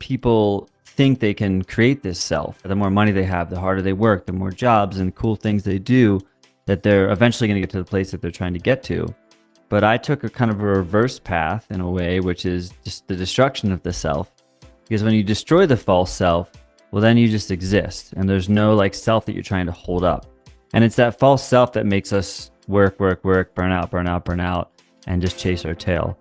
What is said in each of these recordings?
people think they can create this self. The more money they have, the harder they work, the more jobs and cool things they do, that they're eventually going to get to the place that they're trying to get to. But I took a kind of a reverse path in a way, which is just the destruction of the self. Because when you destroy the false self, well, then you just exist. And there's no like self that you're trying to hold up. And it's that false self that makes us work, burn out, and just chase our tail.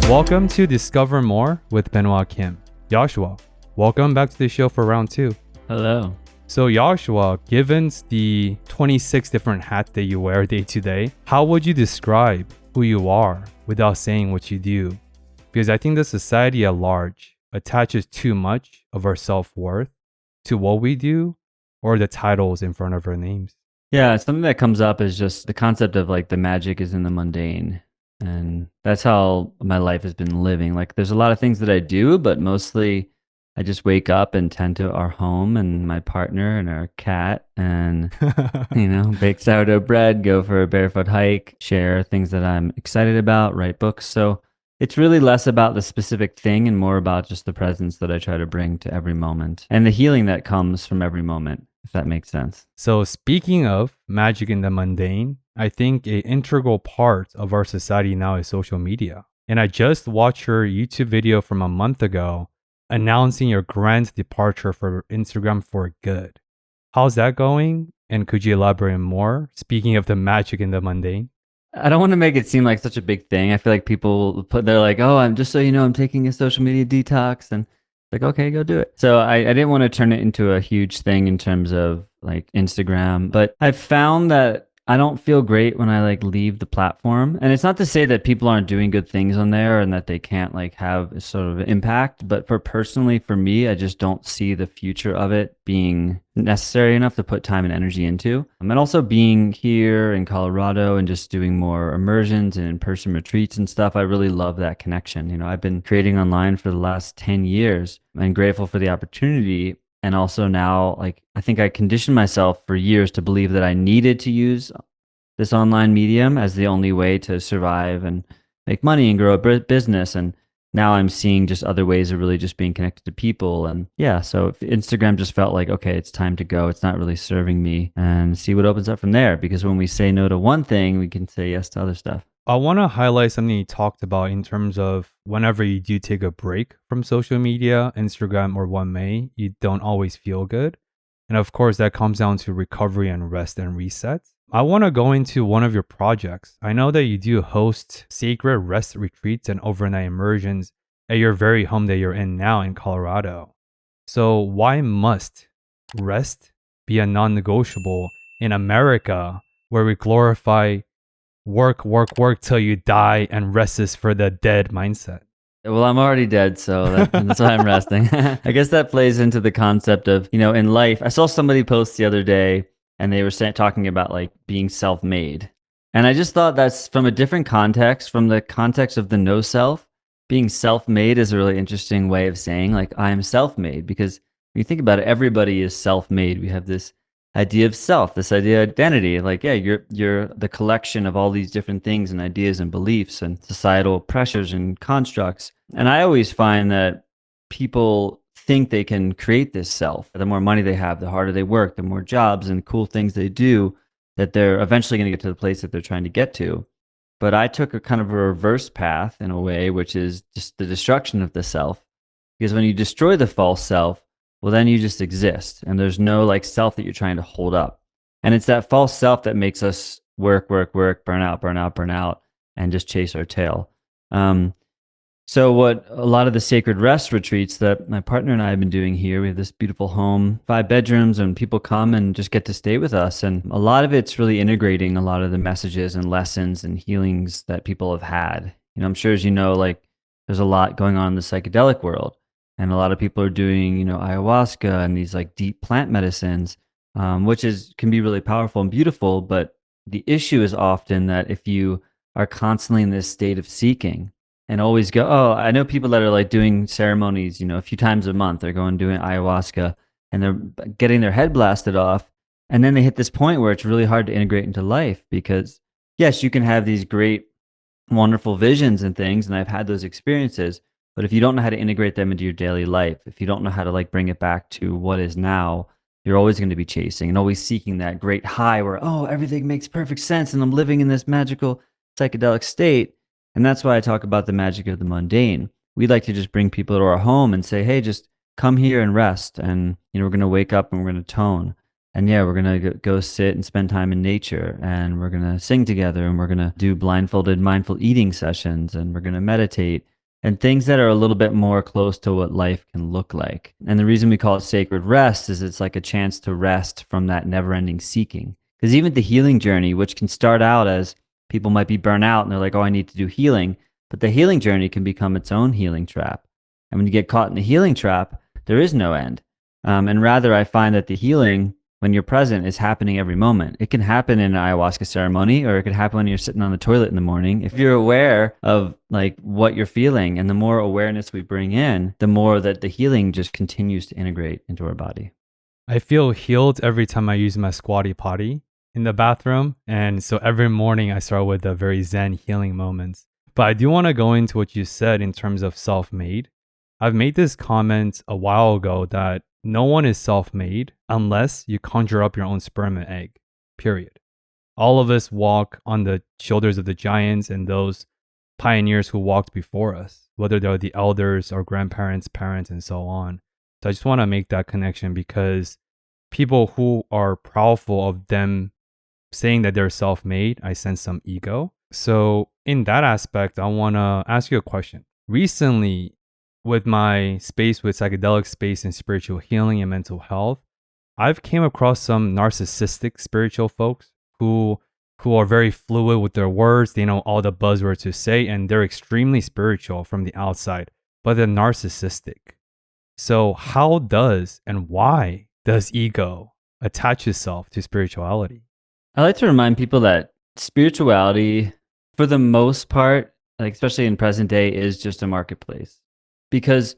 Welcome to Discover More with Benoit Kim. Yoshua, welcome back to the show for round 2. Hello. So Yoshua, given the 26 different hats that you wear day to day, how would you describe who you are without saying what you do? Because I think the society at large attaches too much of our self-worth to what we do or the titles in front of our names. Yeah, something that comes up is just the concept of like the magic is in the mundane. And that's how my life has been living. Like there's a lot of things that I do, but mostly I just wake up and tend to our home and my partner and our cat and, bake sourdough bread, go for a barefoot hike, share things that I'm excited about, write books. So it's really less about the specific thing and more about just the presence that I try to bring to every moment and the healing that comes from every moment, if that makes sense. So speaking of magic in the mundane, I think an integral part of our society now is social media. And I just watched your YouTube video from a month ago announcing your grand departure for Instagram for good. How's that going? And could you elaborate more? Speaking of the magic in the mundane. I don't want to make it seem like such a big thing. I feel like they're like, oh, I'm just so you know, I'm taking a social media detox. And like, okay, go do it. So I didn't want to turn it into a huge thing in terms of like Instagram, but I've found that I don't feel great when I like leave the platform. And it's not to say that people aren't doing good things on there and that they can't like have a sort of impact. But for me, I just don't see the future of it being necessary enough to put time and energy into. And also being here in Colorado and just doing more immersions and in-person retreats and stuff, I really love that connection. You know, I've been creating online for the last 10 years and grateful for the opportunity. And also now, like, I think I conditioned myself for years to believe that I needed to use this online medium as the only way to survive and make money and grow a business. And now I'm seeing just other ways of really just being connected to people. And yeah, so Instagram just felt like, okay, it's time to go. It's not really serving me, and see what opens up from there. Because when we say no to one thing, we can say yes to other stuff. I want to highlight something you talked about in terms of whenever you do take a break from social media, Instagram or One May, you don't always feel good. And of course, that comes down to recovery and rest and reset. I want to go into one of your projects. I know that you do host sacred rest retreats and overnight immersions at your very home that you're in now in Colorado. So why must rest be a non-negotiable in America where we glorify work till you die and rest is for the dead mindset? Well, I'm already dead, so that's why I'm resting. I guess that plays into the concept of, in life. I saw somebody post the other day and they were talking about like being self-made. And I just thought that's from a different context, from the context of the no self. Being self-made is a really interesting way of saying like I am self-made, because when you think about it, everybody is self-made. We have this idea of self, this idea of identity. Like, yeah, you're the collection of all these different things and ideas and beliefs and societal pressures and constructs. And I always find that people think they can create this self. The more money they have, the harder they work, the more jobs and cool things they do, that they're eventually going to get to the place that they're trying to get to. But I took a kind of a reverse path in a way, which is just the destruction of the self. Because when you destroy the false self, well, then you just exist. And there's no like self that you're trying to hold up. And it's that false self that makes us work, burn out, and just chase our tail. So what a lot of the sacred rest retreats that my partner and I have been doing here, we have this beautiful home, 5 bedrooms, and people come and just get to stay with us. And a lot of it's really integrating a lot of the messages and lessons and healings that people have had. I'm sure as you know, like there's a lot going on in the psychedelic world. And a lot of people are doing, ayahuasca and these like deep plant medicines, which can be really powerful and beautiful. But the issue is often that if you are constantly in this state of seeking and always go, oh, I know people that are like doing ceremonies, a few times a month, they're going doing ayahuasca and they're getting their head blasted off. And then they hit this point where it's really hard to integrate into life because yes, you can have these great wonderful visions and things, and I've had those experiences. But if you don't know how to integrate them into your daily life, if you don't know how to like bring it back to what is now, you're always going to be chasing and always seeking that great high where, oh, everything makes perfect sense and I'm living in this magical psychedelic state. And that's why I talk about the magic of the mundane. We like to just bring people to our home and say, hey, just come here and rest. And, we're going to wake up and we're going to tone. And yeah, we're going to go sit and spend time in nature, and we're going to sing together, and we're going to do blindfolded mindful eating sessions, and we're going to meditate, and things that are a little bit more close to what life can look like. And the reason we call it sacred rest is it's like a chance to rest from that never-ending seeking. Because even the healing journey, which can start out as people might be burnt out and they're like, oh, I need to do healing. But the healing journey can become its own healing trap. And when you get caught in the healing trap, there is no end. And rather, I find that the healing, when you're present, is happening every moment. It can happen in an ayahuasca ceremony, or it could happen when you're sitting on the toilet in the morning. If you're aware of like what you're feeling, and the more awareness we bring in, the more that the healing just continues to integrate into our body. I feel healed every time I use my squatty potty in the bathroom. And so every morning I start with the very Zen healing moments. But I do want to go into what you said in terms of self-made. I've made this comment a while ago that no one is self-made unless you conjure up your own sperm and egg, period. All of us walk on the shoulders of the giants and those pioneers who walked before us, whether they're the elders or grandparents, parents, and so on. So I just want to make that connection, because people who are proudful of them saying that they're self-made, I sense some ego. So in that aspect, I want to ask you a question. Recently, with my space with psychedelic space and spiritual healing and mental health, I've came across some narcissistic spiritual folks who are very fluid with their words. They know all the buzzwords to say, and they're extremely spiritual from the outside, but they're narcissistic. So how does and why does ego attach itself to spirituality? I like to remind people that spirituality, for the most part, like especially in present day, is just a marketplace. Because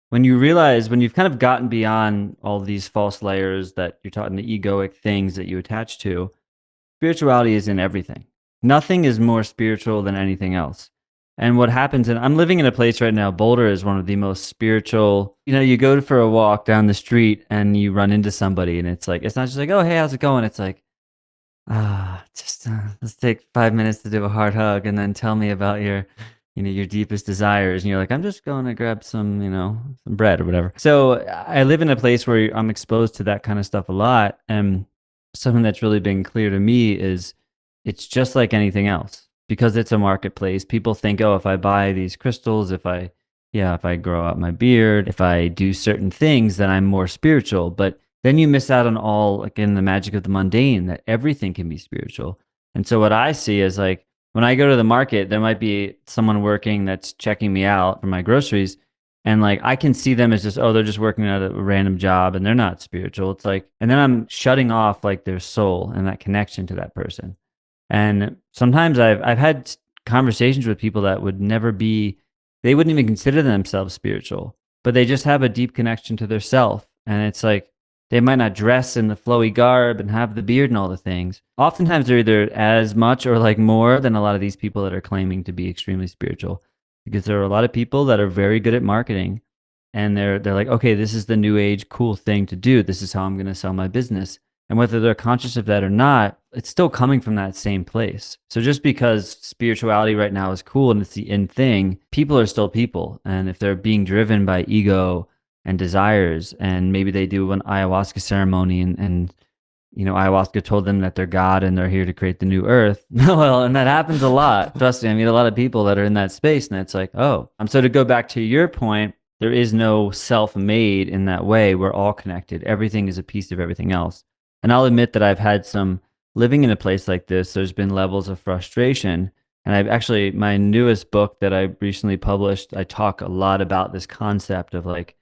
when you've kind of gotten beyond all these false layers that you're taught in the egoic things that you attach to, spirituality is in everything. Nothing is more spiritual than anything else. And what happens, and I'm living in a place right now, Boulder is one of the most spiritual, you go for a walk down the street and you run into somebody, and it's not just like, oh, hey, how's it going? It's like, let's take 5 minutes to do a hard hug and then tell me about your deepest desires. And you're like, I'm just going to grab some, some bread or whatever. So I live in a place where I'm exposed to that kind of stuff a lot. And something that's really been clear to me is it's just like anything else, because it's a marketplace. People think, oh, if I buy these crystals, if I grow out my beard, if I do certain things, then I'm more spiritual. But then you miss out on all, again, the magic of the mundane, that everything can be spiritual. And so what I see is like, when I go to the market, there might be someone working that's checking me out for my groceries. And like, I can see them as just, oh, they're just working at a random job and they're not spiritual. It's like, and then I'm shutting off like their soul and that connection to that person. And sometimes I've had conversations with people that would never be, they wouldn't even consider themselves spiritual, but they just have a deep connection to their self. And it's like, they might not dress in the flowy garb and have the beard and all the things. Oftentimes they're either as much or like more than a lot of these people that are claiming to be extremely spiritual, because there are a lot of people that are very good at marketing, and they're like, okay, this is the new age cool thing to do. This is how I'm going to sell my business. And whether they're conscious of that or not, it's still coming from that same place. So just because spirituality right now is cool and it's the in thing, people are still people. And if they're being driven by ego and desires, and maybe they do an ayahuasca ceremony and ayahuasca told them that they're God and they're here to create the new earth. Well, and that happens a lot. Trust me, I meet a lot of people that are in that space, and it's like, oh. So to go back to your point, there is no self-made in that way. We're all connected. Everything is a piece of everything else. And I'll admit that I've had some, living in a place like this, there's been levels of frustration. And I've actually, my newest book that I recently published, I talk a lot about this concept of like,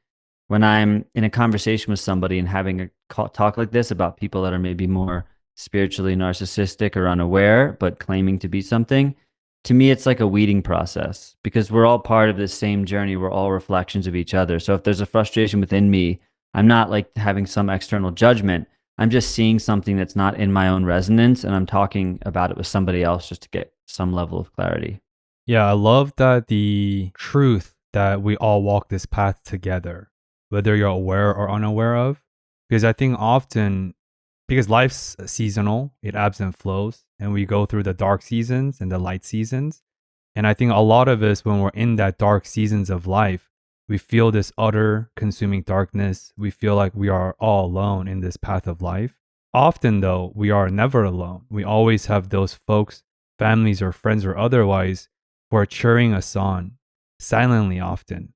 when I'm in a conversation with somebody and having a talk like this about people that are maybe more spiritually narcissistic or unaware, but claiming to be something, to me, it's like a weeding process, because we're all part of this same journey. We're all reflections of each other. So if there's a frustration within me, I'm not like having some external judgment. I'm just seeing something that's not in my own resonance, and I'm talking about it with somebody else just to get some level of clarity. Yeah, I love that the truth that we all walk this path together, whether you're aware or unaware of. Because I think often, because life's seasonal, it ebbs and flows, and we go through the dark seasons and the light seasons. And I think a lot of us, when we're in that dark seasons of life, we feel this utter consuming darkness. We feel like we are all alone in this path of life. Often, though, we are never alone. We always have those folks, families, or friends, or otherwise, who are cheering us on, silently often,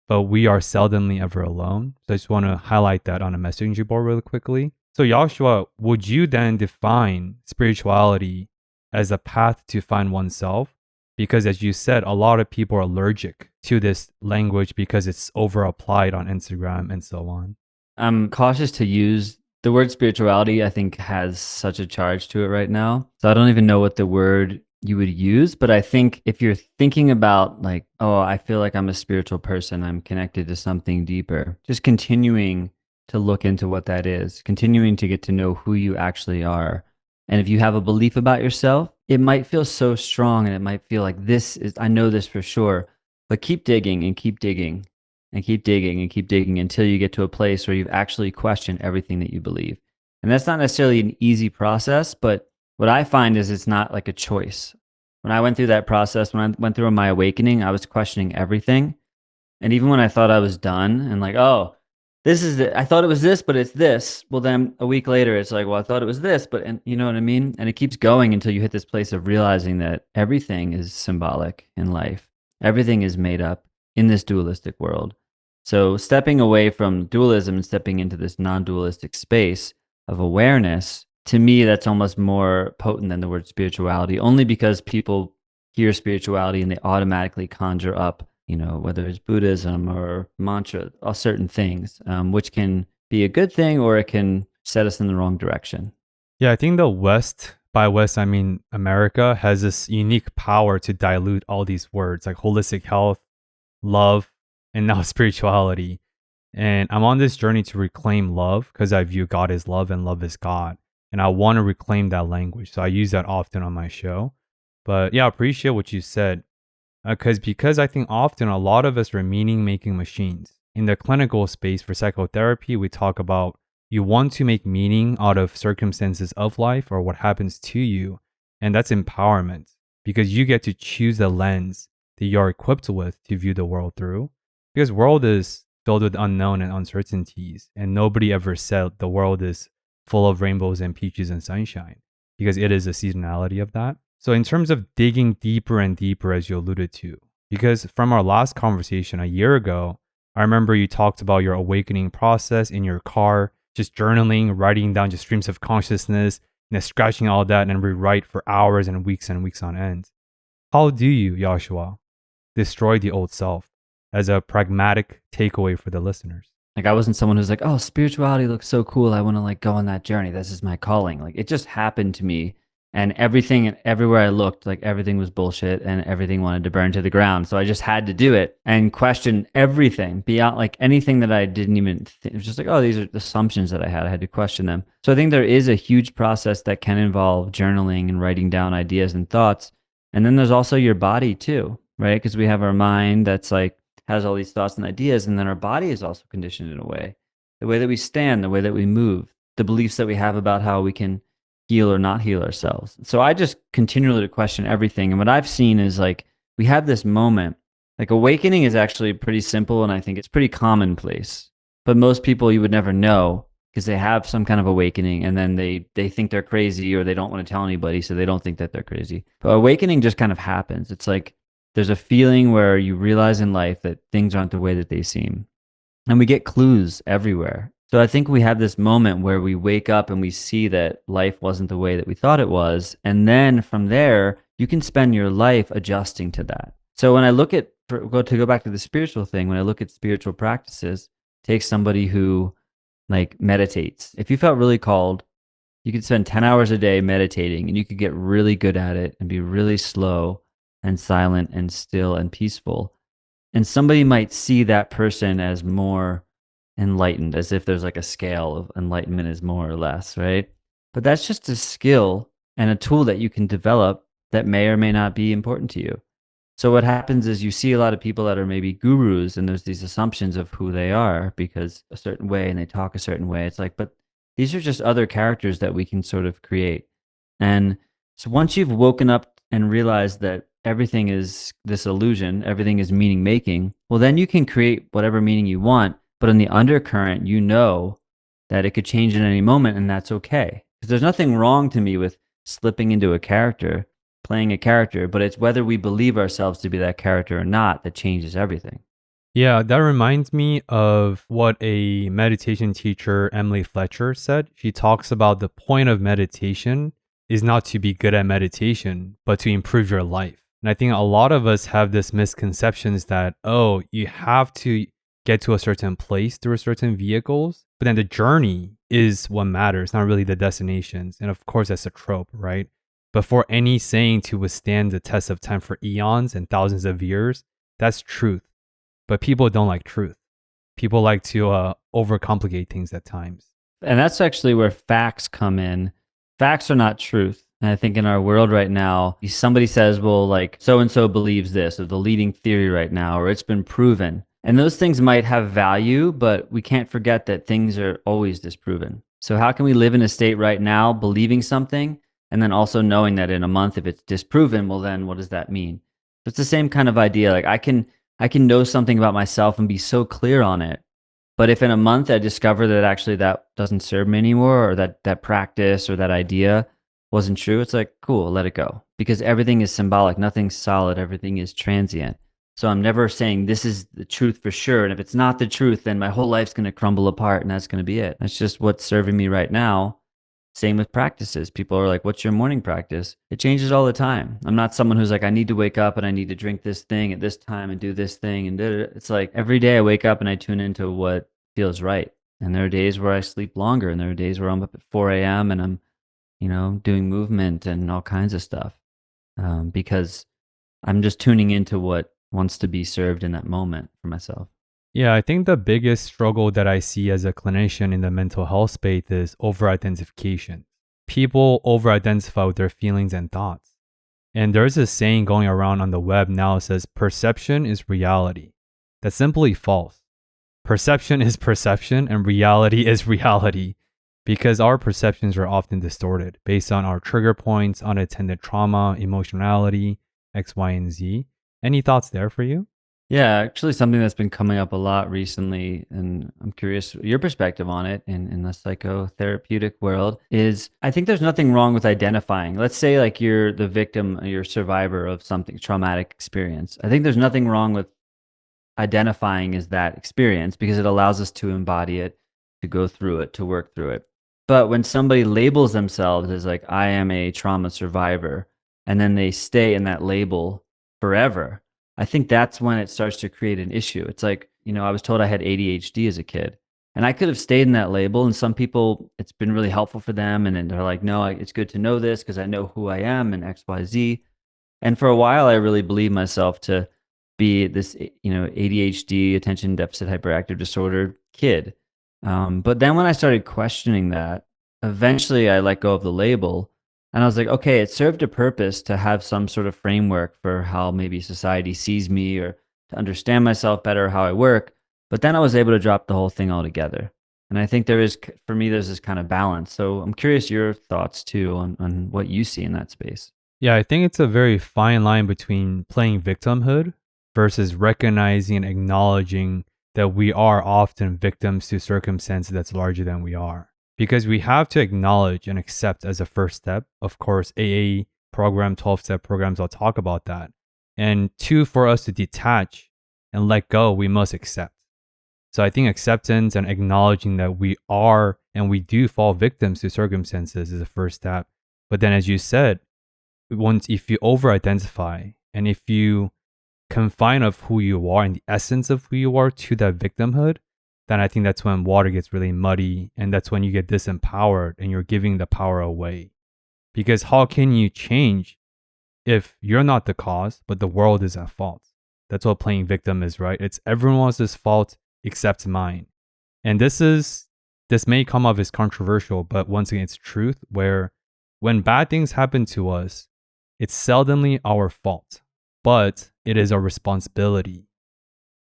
but we are seldomly ever alone. So I just want to highlight that on a messaging board really quickly. So, Joshua, would you then define spirituality as a path to find oneself? Because as you said, a lot of people are allergic to this language because it's over applied on Instagram and so on. I'm cautious to use the word spirituality. I think has such a charge to it right now. So I don't even know what the word you would use, but I think if you're thinking about like, oh, I feel like I'm a spiritual person, I'm connected to something deeper, just continuing to look into what that is, continuing to get to know who you actually are. And if you have a belief about yourself, it might feel so strong and it might feel like this is, I know this for sure, but keep digging and keep digging and keep digging and keep digging until you get to a place where you've actually questioned everything that you believe. And that's not necessarily an easy process, but what I find is it's not like a choice. When I went through that process, when I went through my awakening, I was questioning everything. And even when I thought I was done and like, oh, this is it. I thought it was this, but it's this. Well, then a week later, it's like, well, I thought it was this, but, and you know what I mean? And it keeps going until you hit this place of realizing that everything is symbolic in life. Everything is made up in this dualistic world. So stepping away from dualism and stepping into this non-dualistic space of awareness, to me, that's almost more potent than the word spirituality, only because people hear spirituality and they automatically conjure up, you know, whether it's Buddhism or mantra, all certain things, which can be a good thing or it can set us in the wrong direction. Yeah, I think the West, by West, I mean America, has this unique power to dilute all these words like holistic health, love, and now spirituality. And I'm on this journey to reclaim love because I view God as love and love is God. And I want to reclaim that language. So I use that often on my show. But yeah, I appreciate what you said. Because I think often a lot of us are meaning making machines. In the clinical space for psychotherapy, we talk about you want to make meaning out of circumstances of life or what happens to you. And that's empowerment because you get to choose the lens that you're equipped with to view the world through. Because world is filled with unknown and uncertainties. And nobody ever said the world is full of rainbows and peaches and sunshine because it is a seasonality of that. So in terms of digging deeper and deeper, as you alluded to, because from our last conversation a year ago, I remember you talked about your awakening process in your car, just journaling, writing down just streams of consciousness, and then scratching all that and rewrite for hours and weeks on end. How do you, Joshua, destroy the old self as a pragmatic takeaway for the listeners? Like I wasn't someone who's like, oh, spirituality looks so cool. I want to like go on that journey. This is my calling. Like it just happened to me. And everything and everywhere I looked, like everything was bullshit and everything wanted to burn to the ground. So I just had to do it and question everything beyond like anything that I didn't even think. It was just like, oh, these are assumptions that I had. I had to question them. So I think there is a huge process that can involve journaling and writing down ideas and thoughts. And then there's also your body too, right? Because we have our mind that's like, has all these thoughts and ideas. And then our body is also conditioned in a way. The way that we stand, the way that we move, the beliefs that we have about how we can heal or not heal ourselves. So I just continually question everything. And what I've seen is like, we have this moment, like awakening is actually pretty simple. And I think it's pretty commonplace, but most people you would never know because they have some kind of awakening and then they think they're crazy or they don't want to tell anybody. So they don't think that they're crazy. But awakening just kind of happens. It's like, there's a feeling where you realize in life that things aren't the way that they seem. And we get clues everywhere. So I think we have this moment where we wake up and we see that life wasn't the way that we thought it was. And then from there, you can spend your life adjusting to that. So when I look at, go back to the spiritual thing, when I look at spiritual practices, take somebody who like meditates. If you felt really called, you could spend 10 hours a day meditating and you could get really good at it and be really slow and silent and still and peaceful. And somebody might see that person as more enlightened, as if there's like a scale of enlightenment is more or less, right? But that's just a skill and a tool that you can develop that may or may not be important to you. So what happens is you see a lot of people that are maybe gurus, and there's these assumptions of who they are because a certain way and they talk a certain way. It's like, but these are just other characters that we can sort of create. And so once you've woken up and realized that everything is this illusion, everything is meaning making, well, then you can create whatever meaning you want. But in the undercurrent, you know that it could change at any moment, and that's okay. Because there's nothing wrong to me with slipping into a character, playing a character, but it's whether we believe ourselves to be that character or not that changes everything. Yeah, that reminds me of what a meditation teacher, Emily Fletcher, said. She talks about the point of meditation is not to be good at meditation, but to improve your life. And I think a lot of us have this misconceptions that, oh, you have to get to a certain place through certain vehicles, but then the journey is what matters, not really the destinations. And of course, that's a trope, right? But for any saying to withstand the test of time for eons and thousands of years, that's truth. But people don't like truth. People like to overcomplicate things at times. And that's actually where facts come in. Facts are not truth. And I think in our world right now, somebody says, well, like so and so believes this, or the leading theory right now, or it's been proven. And those things might have value, but we can't forget that things are always disproven. So how can we live in a state right now believing something and then also knowing that in a month, if it's disproven, well, then what does that mean? It's the same kind of idea. Like I can know something about myself and be so clear on it. But if in a month I discover that actually that doesn't serve me anymore, or that practice or that idea wasn't true, it's like, cool, let it go. Because everything is symbolic, nothing's solid, everything is transient. So I'm never saying this is the truth for sure. And if it's not the truth, then my whole life's going to crumble apart and that's going to be it. That's just what's serving me right now. Same with practices. People are like, what's your morning practice? It changes all the time. I'm not someone who's like, I need to wake up and I need to drink this thing at this time and do this thing. And it's like every day I wake up and I tune into what feels right. And there are days where I sleep longer, and there are days where I'm up at 4 a.m. and I'm, doing movement and all kinds of stuff because I'm just tuning into what wants to be served in that moment for myself. Yeah, I think the biggest struggle that I see as a clinician in the mental health space is over-identification. People over-identify with their feelings and thoughts. And there's a saying going around on the web now that says perception is reality. That's simply false. Perception is perception and reality is reality, because our perceptions are often distorted based on our trigger points, unattended trauma, emotionality, X, Y, and Z. Any thoughts there for you? Yeah, actually, something that's been coming up a lot recently, and I'm curious your perspective on it in the psychotherapeutic world, is I think there's nothing wrong with identifying. Let's say like you're the victim, you're a survivor of something, traumatic experience. I think there's nothing wrong with identifying as that experience because it allows us to embody it, to go through it, to work through it. But when somebody labels themselves as like, I am a trauma survivor, and then they stay in that label forever, I think that's when it starts to create an issue. It's like, I was told I had ADHD as a kid, and I could have stayed in that label. And some people, it's been really helpful for them. And then they're like, no, it's good to know this because I know who I am and X, Y, Z. And for a while, I really believed myself to be this, ADHD, attention deficit hyperactive disorder kid. But then when I started questioning that, eventually I let go of the label. And I was like, okay, it served a purpose to have some sort of framework for how maybe society sees me or to understand myself better, how I work. But then I was able to drop the whole thing altogether. And I think for me, there's this kind of balance. So I'm curious your thoughts too on what you see in that space. Yeah, I think it's a very fine line between playing victimhood versus recognizing and acknowledging that we are often victims to circumstances that's larger than we are. Because we have to acknowledge and accept as a first step. Of course, AA program, 12-step programs, I'll talk about that. And two, for us to detach and let go, we must accept. So I think acceptance and acknowledging that we are and we do fall victims to circumstances is the first step. But then as you said, if you over-identify and if you confine of who you are and the essence of who you are to that victimhood, then I think that's when water gets really muddy, and that's when you get disempowered and you're giving the power away. Because how can you change if you're not the cause, but the world is at fault? That's what playing victim is, right? It's everyone else's fault except mine. And this may come off as controversial, but once again, it's truth, where when bad things happen to us, it's seldomly our fault. but it is our responsibility.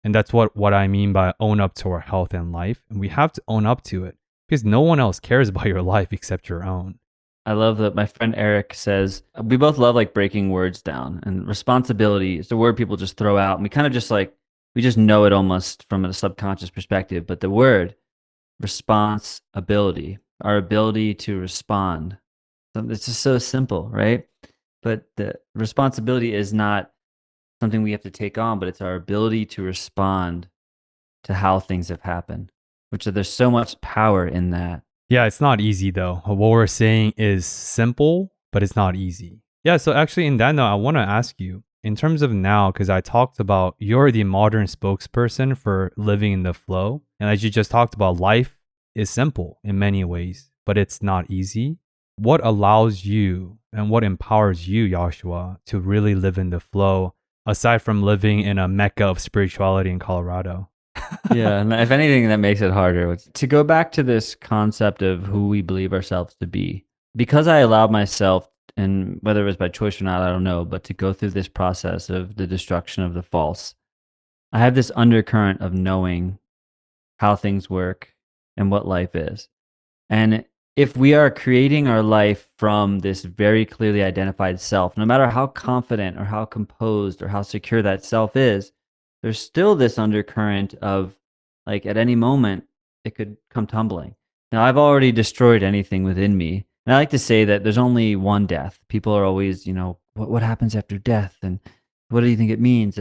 And that's what I mean by own up to our health and life. And we have to own up to it because no one else cares about your life except your own. I love that my friend Eric says we both love like breaking words down, and responsibility is a word people just throw out, and we kind of just like we just know it almost from a subconscious perspective. But the word responsibility, our ability to respond, it's just so simple, right? But the responsibility is not something we have to take on, but it's our ability to respond to how things have happened, which there's so much power in that. Yeah, it's not easy though. What we're saying is simple, but it's not easy. Yeah, so actually in that note, I want to ask you, in terms of now, because I talked about you're the modern spokesperson for living in the flow. And as you just talked about, life is simple in many ways, but it's not easy. What allows you and what empowers you, Joshua, to really live in the flow, aside from living in a mecca of spirituality in Colorado? Yeah, and if anything, that makes it harder. To go back to this concept of who we believe ourselves to be, because I allowed myself, and whether it was by choice or not, I don't know, but to go through this process of the destruction of the false, I have this undercurrent of knowing how things work and what life is. And if we are creating our life from this very clearly identified self, no matter how confident or how composed or how secure that self is, there's still this undercurrent of like at any moment it could come tumbling. Now I've already destroyed anything within me. And I like to say that there's only one death. People are always, what happens after death and what do you think it means?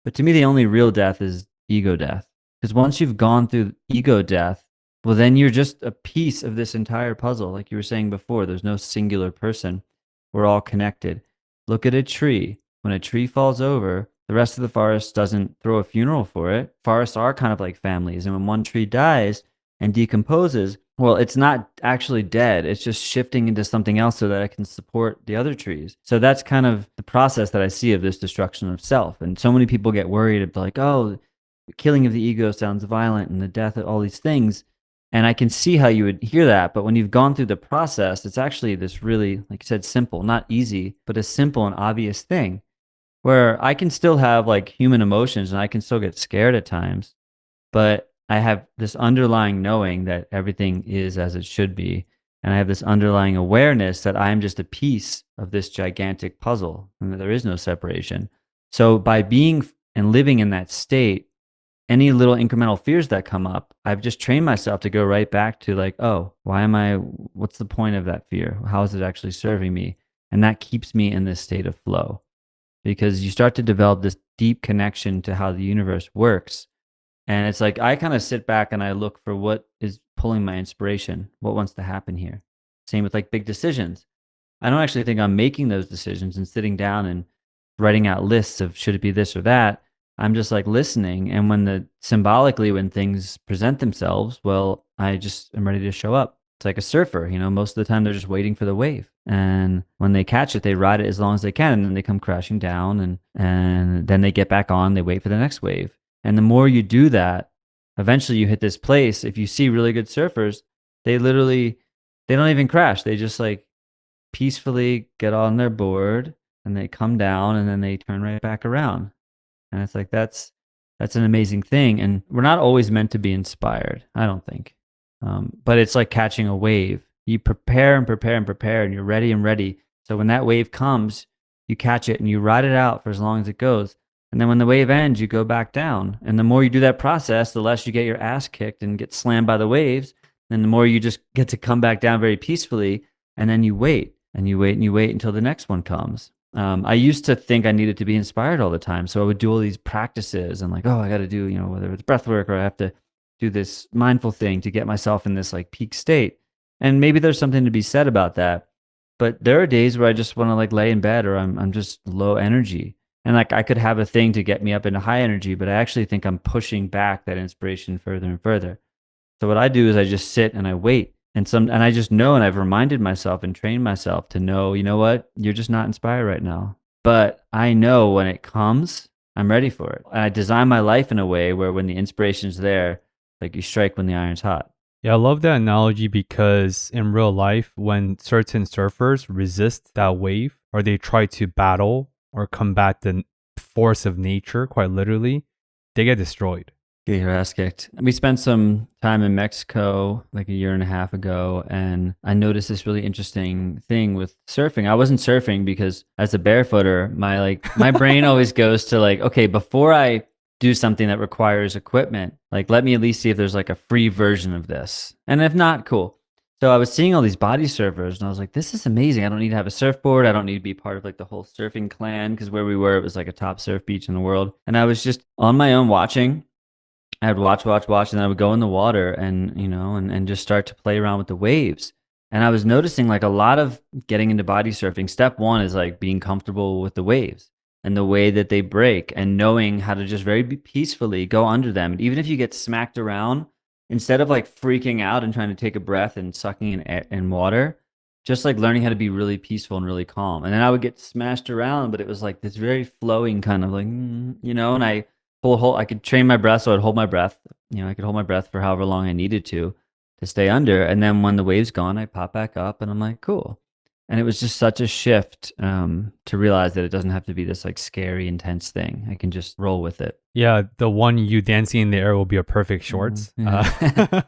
But to me the only real death is ego death. Because once you've gone through ego death, well then you're just a piece of this entire puzzle. Like you were saying before, there's no singular person. We're all connected. Look at a tree. When a tree falls over, the rest of the forest doesn't throw a funeral for it. Forests are kind of like families. And when one tree dies and decomposes, well, it's not actually dead. It's just shifting into something else so that it can support the other trees. So that's kind of the process that I see of this destruction of self. And so many people get worried about like, oh, the killing of the ego sounds violent and the death of all these things. And I can see how you would hear that. But when you've gone through the process, it's actually this really, like you said, simple, not easy, but a simple and obvious thing, where I can still have like human emotions and I can still get scared at times, but I have this underlying knowing that everything is as it should be. And I have this underlying awareness that I'm just a piece of this gigantic puzzle and that there is no separation. So by being and living in that state, any little incremental fears that come up, I've just trained myself to go right back to like, oh, what's the point of that fear? How is it actually serving me? And that keeps me in this state of flow. Because you start to develop this deep connection to how the universe works. And it's like I kind of sit back and I look for what is pulling my inspiration, what wants to happen here. Same with like big decisions. I don't actually think I'm making those decisions and sitting down and writing out lists of should it be this or that. I'm just like listening. And symbolically, when things present themselves, well, I just am ready to show up. It's like a surfer, most of the time they're just waiting for the wave. And when they catch it, they ride it as long as they can. And then they come crashing down and then they get back on, they wait for the next wave. And the more you do that, eventually you hit this place. If you see really good surfers, they don't even crash. They just like peacefully get on their board and they come down and then they turn right back around. And it's like, that's an amazing thing. And we're not always meant to be inspired, I don't think. But it's like catching a wave. You prepare and prepare and prepare and you're ready and ready. So when that wave comes, you catch it and you ride it out for as long as it goes. And then when the wave ends, you go back down. And the more you do that process, the less you get your ass kicked and get slammed by the waves. And the more you just get to come back down very peacefully. And then you wait and you wait and you wait until the next one comes. I used to think I needed to be inspired all the time. So I would do all these practices and like, oh, I got to do, whether it's breath work or I have to do this mindful thing to get myself in this like peak state. And maybe there's something to be said about that. But there are days where I just want to like lay in bed or I'm just low energy. And like I could have a thing to get me up into high energy, but I actually think I'm pushing back that inspiration further and further. So what I do is I just sit and I wait. And I just know, and I've reminded myself and trained myself to know, you know what, you're just not inspired right now. But I know when it comes, I'm ready for it. And I design my life in a way where when the inspiration's there, like you strike when the iron's hot. Yeah, I love that analogy because in real life, when certain surfers resist that wave or they try to battle or combat the force of nature, quite literally, they get destroyed. Get your ass kicked. We spent some time in Mexico like a year and a half ago, and I noticed this really interesting thing with surfing. I wasn't surfing because as a barefooter, my brain always goes to like, okay, before I do something that requires equipment, like let me at least see if there's like a free version of this. And if not, cool. So I was seeing all these body surfers and I was like, this is amazing. I don't need to have a surfboard. I don't need to be part of like the whole surfing clan because where we were, it was like a top surf beach in the world. And I was just on my own watching. I would watch, and then I would go in the water and, and just start to play around with the waves. And I was noticing like a lot of getting into body surfing. Step one is like being comfortable with the waves and the way that they break and knowing how to just very peacefully go under them. And even if you get smacked around, instead of like freaking out and trying to take a breath and sucking in water, just like learning how to be really peaceful and really calm. And then I would get smashed around, but it was like this very flowing kind of like, and I could train my breath, so I'd hold my breath. I could hold my breath for however long I needed to stay under. And then when the wave's gone, I pop back up and I'm like, cool. And it was just such a shift to realize that it doesn't have to be this like scary, intense thing. I can just roll with it. Yeah, the one you dancing in the air will be a perfect shorts. Yeah.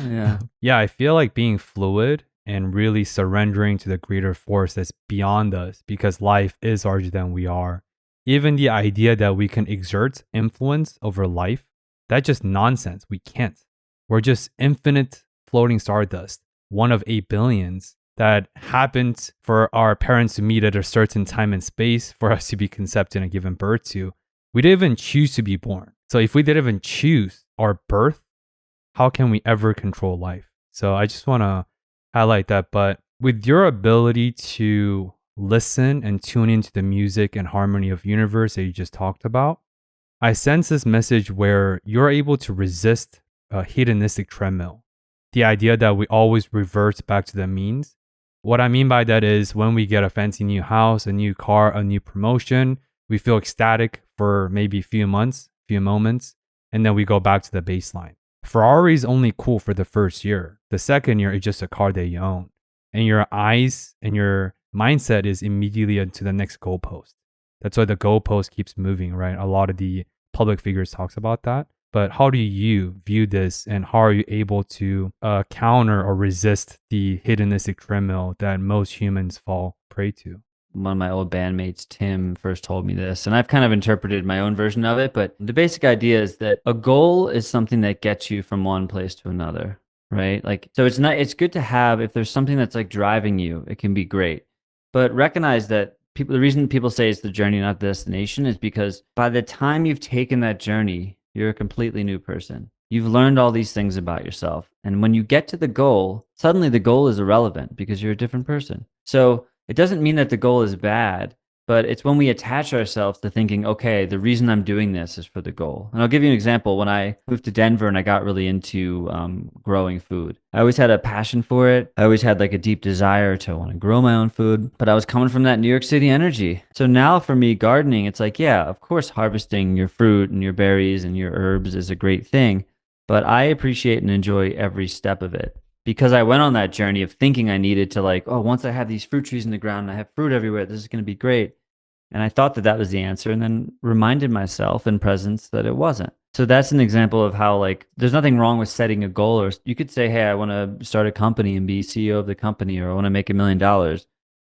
Yeah. Yeah, I feel like being fluid and really surrendering to the greater force that's beyond us because life is larger than we are. Even the idea that we can exert influence over life, that's just nonsense. We can't. We're just infinite floating stardust, one of 8 billions that happened for our parents to meet at a certain time and space for us to be conceived and given birth to. We didn't even choose to be born. So if we didn't even choose our birth, how can we ever control life? So I just want to highlight that. But with your ability to listen and tune into the music and harmony of universe that you just talked about, I sense this message where you're able to resist a hedonistic treadmill. The idea that we always revert back to the means. What I mean by that is when we get a fancy new house, a new car, a new promotion, we feel ecstatic for maybe a few months, few moments, and then we go back to the baseline. Ferrari is only cool for the first year. The second year is just a car that you own. And your eyes and your mindset is immediately into the next goalpost. That's why the goalpost keeps moving, right? A lot of the public figures talks about that. But how do you view this and how are you able to counter or resist the hedonistic treadmill that most humans fall prey to? One of my old bandmates, Tim, first told me this, and I've kind of interpreted my own version of it. But the basic idea is that a goal is something that gets you from one place to another, right? Like, so it's good to have, if there's something that's like driving you, it can be great. But recognize that the reason people say it's the journey, not the destination, is because by the time you've taken that journey, you're a completely new person. You've learned all these things about yourself. And when you get to the goal, suddenly the goal is irrelevant because you're a different person. So it doesn't mean that the goal is bad, but it's when we attach ourselves to thinking, okay, the reason I'm doing this is for the goal. And I'll give you an example. When I moved to Denver and I got really into growing food, I always had a passion for it. I always had like a deep desire to want to grow my own food, but I was coming from that New York City energy. So now for me, gardening, it's like, yeah, of course, harvesting your fruit and your berries and your herbs is a great thing, but I appreciate and enjoy every step of it. Because I went on that journey of thinking I needed to like, oh, once I have these fruit trees in the ground and I have fruit everywhere, this is going to be great. And I thought that was the answer and then reminded myself in presence that it wasn't. So that's an example of how like there's nothing wrong with setting a goal, or you could say, hey, I want to start a company and be CEO of the company, or I want to make $1 million,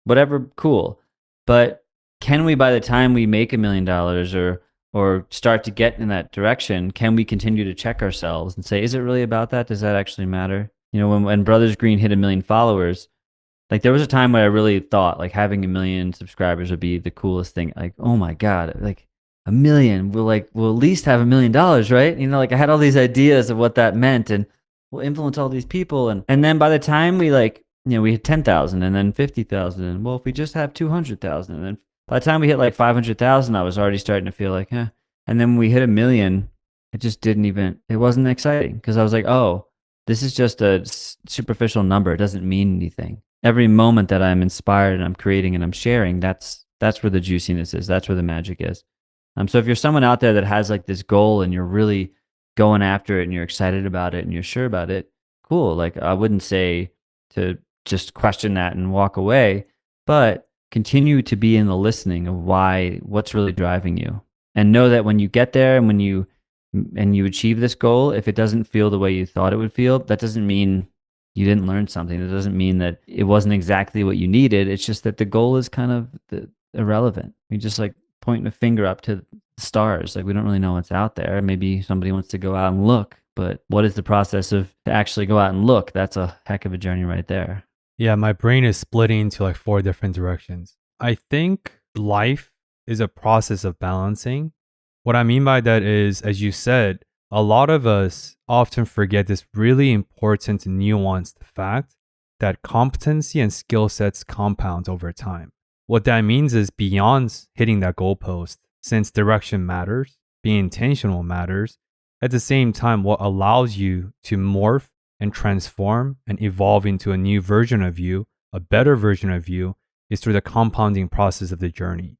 whatever, cool. But can we, by the time we make $1 million or start to get in that direction, can we continue to check ourselves and say, is it really about that? Does that actually matter? When Brothers Green hit 1 million followers, like there was a time where I really thought like having 1 million subscribers would be the coolest thing. Like, oh my God, like 1 million, we'll at least have $1 million, right? Like I had all these ideas of what that meant and we'll influence all these people. And then by the time we we hit 10,000 and then 50,000. And well, if we just have 200,000, and then by the time we hit like 500,000, I was already starting to feel like, And then when we hit 1 million, it wasn't exciting because I was like, oh, this is just a superficial number. It doesn't mean anything. Every moment that I'm inspired and I'm creating and I'm sharing, that's where the juiciness is. That's where the magic is. So if you're someone out there that has like this goal and you're really going after it and you're excited about it and you're sure about it, cool. Like I wouldn't say to just question that and walk away, but continue to be in the listening of what's really driving you, and know that when you get there and when you achieve this goal, if it doesn't feel the way you thought it would feel, that doesn't mean you didn't learn something. It doesn't mean that it wasn't exactly what you needed. It's just that the goal is kind of irrelevant. We just like pointing a finger up to the stars. Like we don't really know what's out there. Maybe somebody wants to go out and look, but what is the process of to actually go out and look? That's a heck of a journey right there. Yeah, my brain is splitting into like 4 different directions. I think life is a process of balancing. What I mean by that is, as you said, a lot of us often forget this really important nuanced fact that competency and skill sets compound over time. What that means is beyond hitting that goalpost, since direction matters, being intentional matters, at the same time, what allows you to morph and transform and evolve into a new version of you, a better version of you, is through the compounding process of the journey.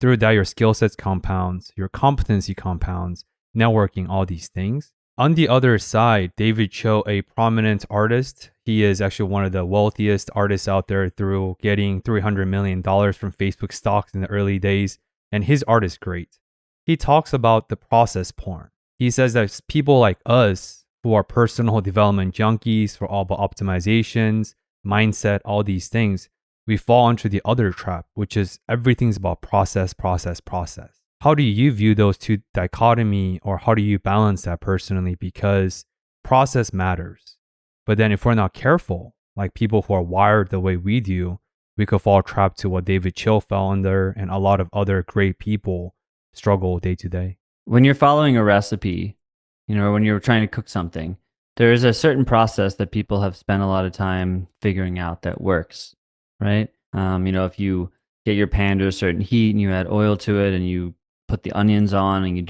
Through that, your skill sets compounds, your competency compounds, networking, all these things. On the other side, David Cho, a prominent artist, he is actually one of the wealthiest artists out there through getting $300 million from Facebook stocks in the early days, and his art is great. He talks about the process porn. He says that people like us, who are personal development junkies for all about optimizations, mindset, all these things, we fall into the other trap, which is everything's about process, process, process. How do you view those two dichotomy, or how do you balance that personally? Because process matters. But then if we're not careful, like people who are wired the way we do, we could fall trapped to what David Chill fell under and a lot of other great people struggle day to day. When you're following a recipe, when you're trying to cook something, there is a certain process that people have spent a lot of time figuring out that works, right? If you get your pan to a certain heat and you add oil to it and you put the onions on and you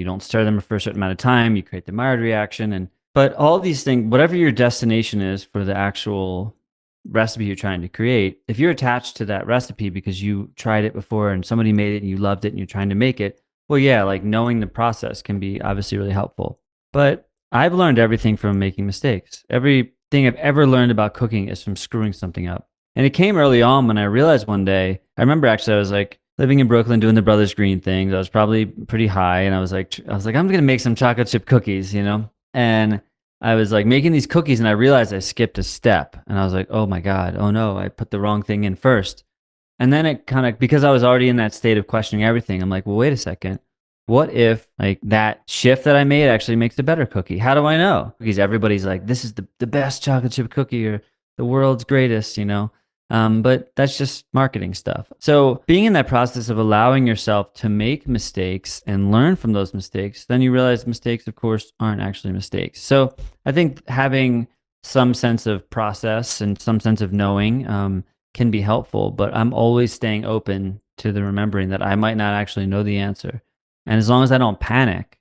don't stir them for a certain amount of time, you create the Maillard reaction. But all these things, whatever your destination is for the actual recipe you're trying to create, if you're attached to that recipe because you tried it before and somebody made it and you loved it and you're trying to make it, well, yeah, like knowing the process can be obviously really helpful. But I've learned everything from making mistakes. Everything I've ever learned about cooking is from screwing something up. And it came early on when I realized one day, I remember actually I was like living in Brooklyn doing the Brothers Green things. I was probably pretty high and I was like, I'm going to make some chocolate chip cookies, And I was like making these cookies and I realized I skipped a step and I was like, oh my God, oh no, I put the wrong thing in first. And then it kind of, because I was already in that state of questioning everything, I'm like, well, wait a second. What if like that shift that I made actually makes a better cookie? How do I know? Because everybody's like, this is the best chocolate chip cookie or the world's greatest, But that's just marketing stuff. So being in that process of allowing yourself to make mistakes and learn from those mistakes, then you realize mistakes, of course, aren't actually mistakes. So I think having some sense of process and some sense of knowing can be helpful, but I'm always staying open to the remembering that I might not actually know the answer. And as long as I don't panic,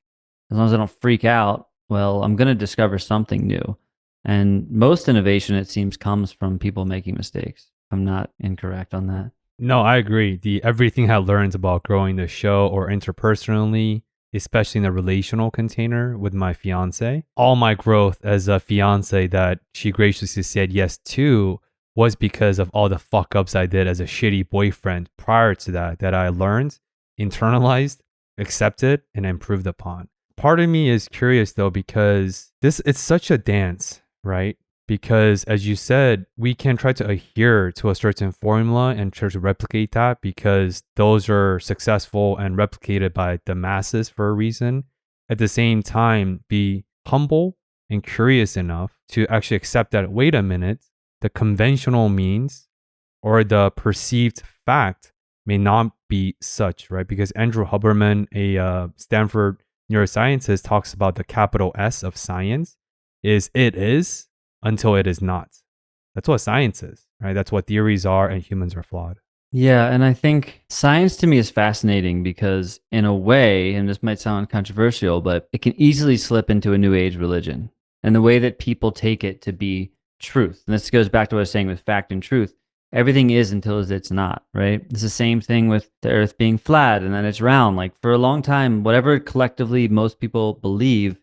as long as I don't freak out, well, I'm going to discover something new. And most innovation, it seems, comes from people making mistakes. I'm not incorrect on that. No, I agree. Everything I learned about growing the show or interpersonally, especially in a relational container with my fiance, all my growth as a fiance that she graciously said yes to was because of all the fuck ups I did as a shitty boyfriend prior to that I learned, internalized, accepted, and improved upon. Part of me is curious though, because it's such a dance, right? Because as you said, we can try to adhere to a certain formula and try to replicate that because those are successful and replicated by the masses for a reason. At the same time, be humble and curious enough to actually accept that, wait a minute, the conventional means or the perceived fact may not be such, right? Because Andrew Huberman, a Stanford neuroscientist, talks about the capital S of science is it is until it is not. That's what science is, right? That's what theories are, and humans are flawed. Yeah, and I think science to me is fascinating because in a way, and this might sound controversial, but it can easily slip into a new age religion. And the way that people take it to be truth. And this goes back to what I was saying with fact and truth. Everything is until it's not, right? It's the same thing with the earth being flat and then it's round. Like for a long time, whatever collectively most people believe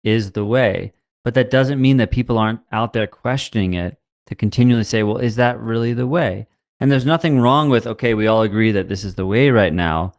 is the way. But that doesn't mean that people aren't out there questioning it to continually say, well, is that really the way? And there's nothing wrong with, okay, we all agree that this is the way right now.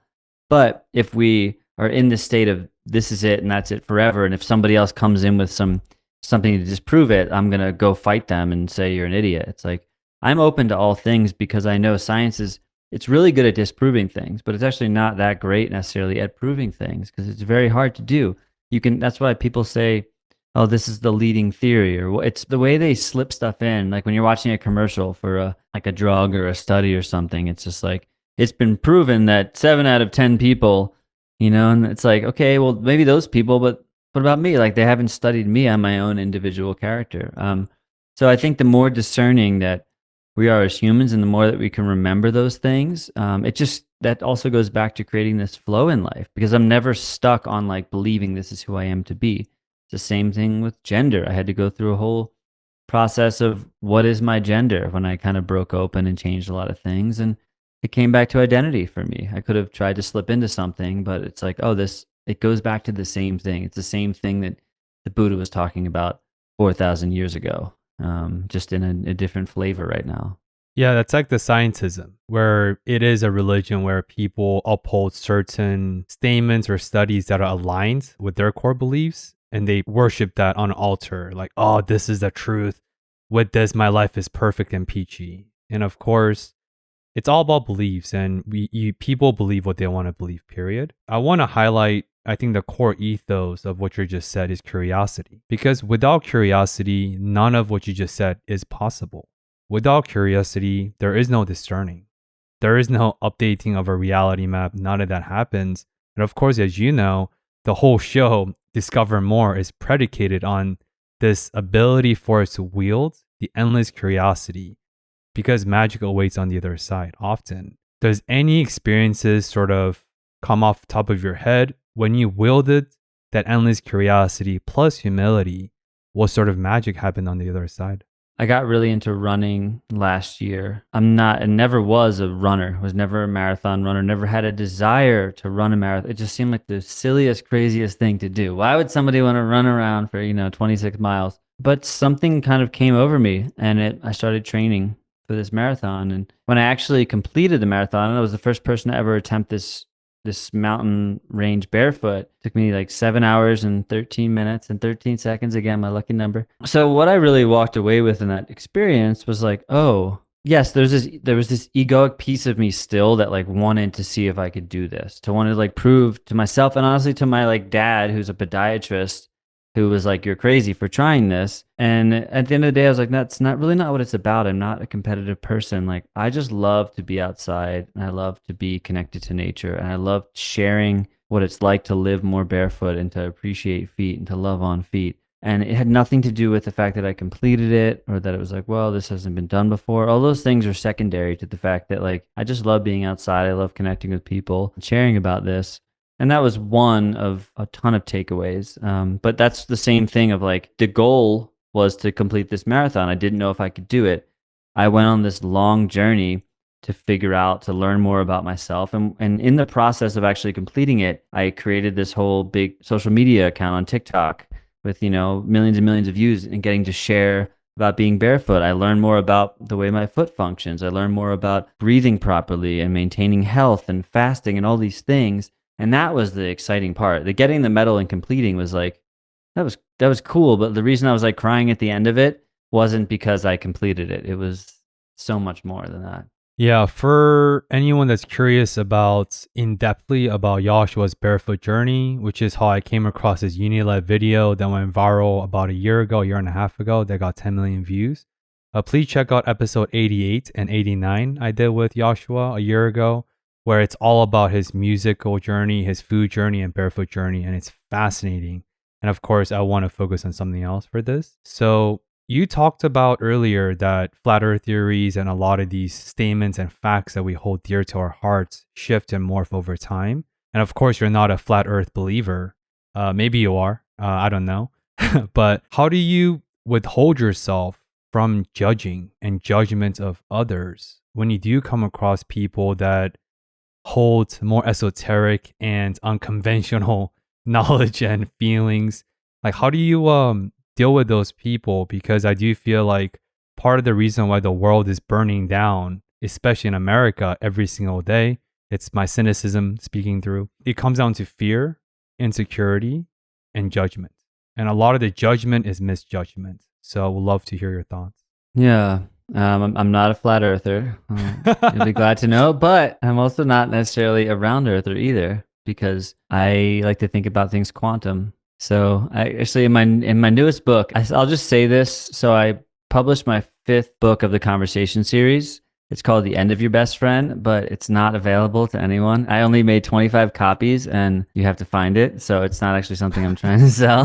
But if we are in this state of this is it and that's it forever, and if somebody else comes in with something to disprove it, I'm going to go fight them and say you're an idiot. It's like, I'm open to all things because I know science is, it's really good at disproving things, but it's actually not that great necessarily at proving things because it's very hard to do. That's why people say, oh, this is the leading theory, or it's the way they slip stuff in. Like when you're watching a commercial for like a drug or a study or something, it's just like, it's been proven that 7 out of 10 people, and it's like, okay, well, maybe those people, but what about me? Like they haven't studied me on my own individual character. So I think the more discerning that we are as humans and the more that we can remember those things, that also goes back to creating this flow in life because I'm never stuck on like believing this is who I am to be. It's the same thing with gender. I had to go through a whole process of what is my gender when I kind of broke open and changed a lot of things. And it came back to identity for me. I could have tried to slip into something, but it's like, oh, it goes back to the same thing. It's the same thing that the Buddha was talking about 4,000 years ago, just in a different flavor right now. Yeah, that's like the scientism, where it is a religion where people uphold certain statements or studies that are aligned with their core beliefs, and they worship that on an altar, like, oh, this is the truth. With this, my life is perfect and peachy. And of course, it's all about beliefs, and people believe what they want to believe, period. I want to highlight, I think the core ethos of what you just said is curiosity. Because without curiosity, none of what you just said is possible. Without curiosity, there is no discerning. There is no updating of a reality map. None of that happens. And of course, as you know, the whole show, Discover More, is predicated on this ability for us to wield the endless curiosity, because magic awaits on the other side often. Does any experiences sort of come off the top of your head when you wielded that endless curiosity plus humility? What sort of magic happened on the other side? I got really into running last year. I never was a runner, was never a marathon runner, never had a desire to run a marathon. It just seemed like the silliest, craziest thing to do. Why would somebody want to run around for, 26 miles? But something kind of came over me and I started training for this marathon. And when I actually completed the marathon, I was the first person to ever attempt this mountain range barefoot. It took me like 7 hours and 13 minutes and 13 seconds. Again, my lucky number. So what I really walked away with in that experience was like, oh, yes, there was this egoic piece of me still that like wanted to see if I could do this, to want to like prove to myself and honestly to my like dad, who's a podiatrist, who was like, you're crazy for trying this. And at the end of the day, I was like, that's not what it's about. I'm not a competitive person. Like, I just love to be outside and I love to be connected to nature. And I love sharing what it's like to live more barefoot and to appreciate feet and to love on feet. And it had nothing to do with the fact that I completed it or that it was like, well, this hasn't been done before. All those things are secondary to the fact that like, I just love being outside. I love connecting with people and sharing about this. And that was one of a ton of takeaways. But that's the same thing of like, the goal was to complete this marathon. I didn't know if I could do it. I went on this long journey to figure out, to learn more about myself. And in the process of actually completing it, I created this whole big social media account on TikTok with, millions and millions of views and getting to share about being barefoot. I learned more about the way my foot functions. I learned more about breathing properly and maintaining health and fasting and all these things. And that was the exciting part. The getting the medal and completing was like, that was cool. But the reason I was like crying at the end of it wasn't because I completed it. It was so much more than that. Yeah, for anyone that's curious about in-depthly about Joshua's barefoot journey, which is how I came across his Unilab video that went viral about a year and a half ago, that got 10 million views. Please check out episode 88 and 89 I did with Joshua a year ago, where it's all about his musical journey, his food journey, and barefoot journey, and it's fascinating. And of course, I want to focus on something else for this. So you talked about earlier that flat earth theories and a lot of these statements and facts that we hold dear to our hearts shift and morph over time. And of course, you're not a flat earth believer. Maybe you are. I don't know. But how do you withhold yourself from judging and judgment of others when you do come across people that hold more esoteric and unconventional knowledge and feelings? Like, how do you deal with those people? Because I do feel like part of the reason why the world is burning down especially in America, every single day. It's my cynicism speaking through. It comes down to fear, insecurity, and judgment. And a lot of the judgment is misjudgment. So I would love to hear your thoughts. Yeah. I'm not a flat earther. You'll be glad to know, but I'm also not necessarily a round earther either, because I like to think about things quantum. So I actually in my newest book, I'll just say this. So I published my 5th book of the conversation series. It's called The End of Your Best Friend, but it's not available to anyone. I only made 25 copies and you have to find it. So it's not actually something I'm trying to sell.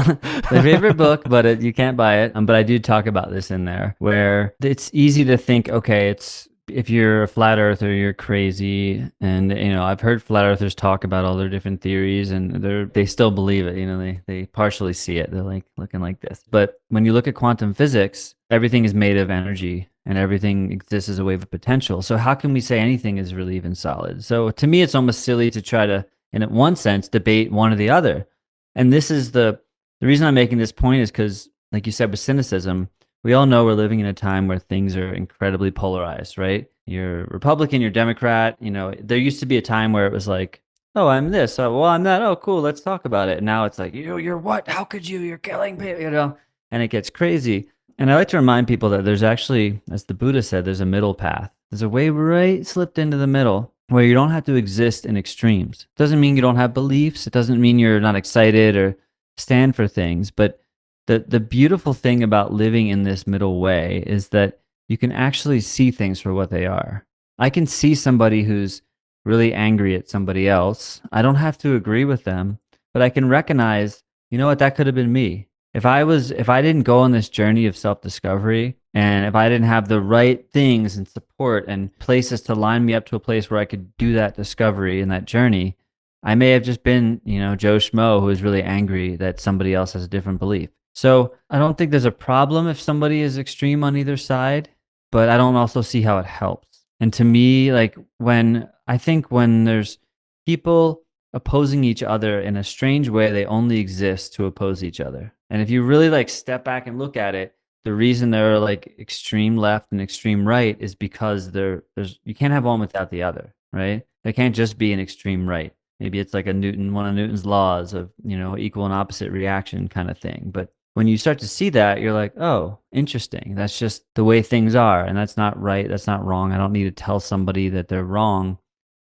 My favorite book, but you can't buy it. But I do talk about this in there, where it's easy to think, okay, it's if you're a flat earther, you're crazy. And, I've heard flat earthers talk about all their different theories and they still believe it. They partially see it. They're like looking like this. But when you look at quantum physics, everything is made of energy and everything exists as a wave of potential. So how can we say anything is really even solid? So to me, it's almost silly to try to, in one sense, debate one or the other. And this is the reason I'm making this point is because, like you said, with cynicism, we all know we're living in a time where things are incredibly polarized, right? You're Republican, you're Democrat. There used to be a time where it was like, oh, I'm this. Oh, well, I'm that. Oh, cool. Let's talk about it. And now it's like, you're what? How could you? You're killing people, and it gets crazy. And I like to remind people that there's actually, as the Buddha said, there's a middle path. There's a way right slipped into the middle where you don't have to exist in extremes. It doesn't mean you don't have beliefs. It doesn't mean you're not excited or stand for things. But the beautiful thing about living in this middle way is that you can actually see things for what they are. I can see somebody who's really angry at somebody else. I don't have to agree with them, but I can recognize, you know what, that could have been me. If I didn't go on this journey of self-discovery, and if I didn't have the right things and support and places to line me up to a place where I could do that discovery and that journey, I may have just been, Joe Schmo who is really angry that somebody else has a different belief. So I don't think there's a problem if somebody is extreme on either side, but I don't also see how it helps. And to me, like when there's people opposing each other in a strange way, they only exist to oppose each other. And if you really step back and look at it, the reason they're extreme left and extreme right is because you can't have one without the other, right? There can't just be an extreme right. Maybe it's like one of Newton's laws of, equal and opposite reaction kind of thing. But when you start to see that, you're like, oh, interesting. That's just the way things are. And that's not right. That's not wrong. I don't need to tell somebody that they're wrong.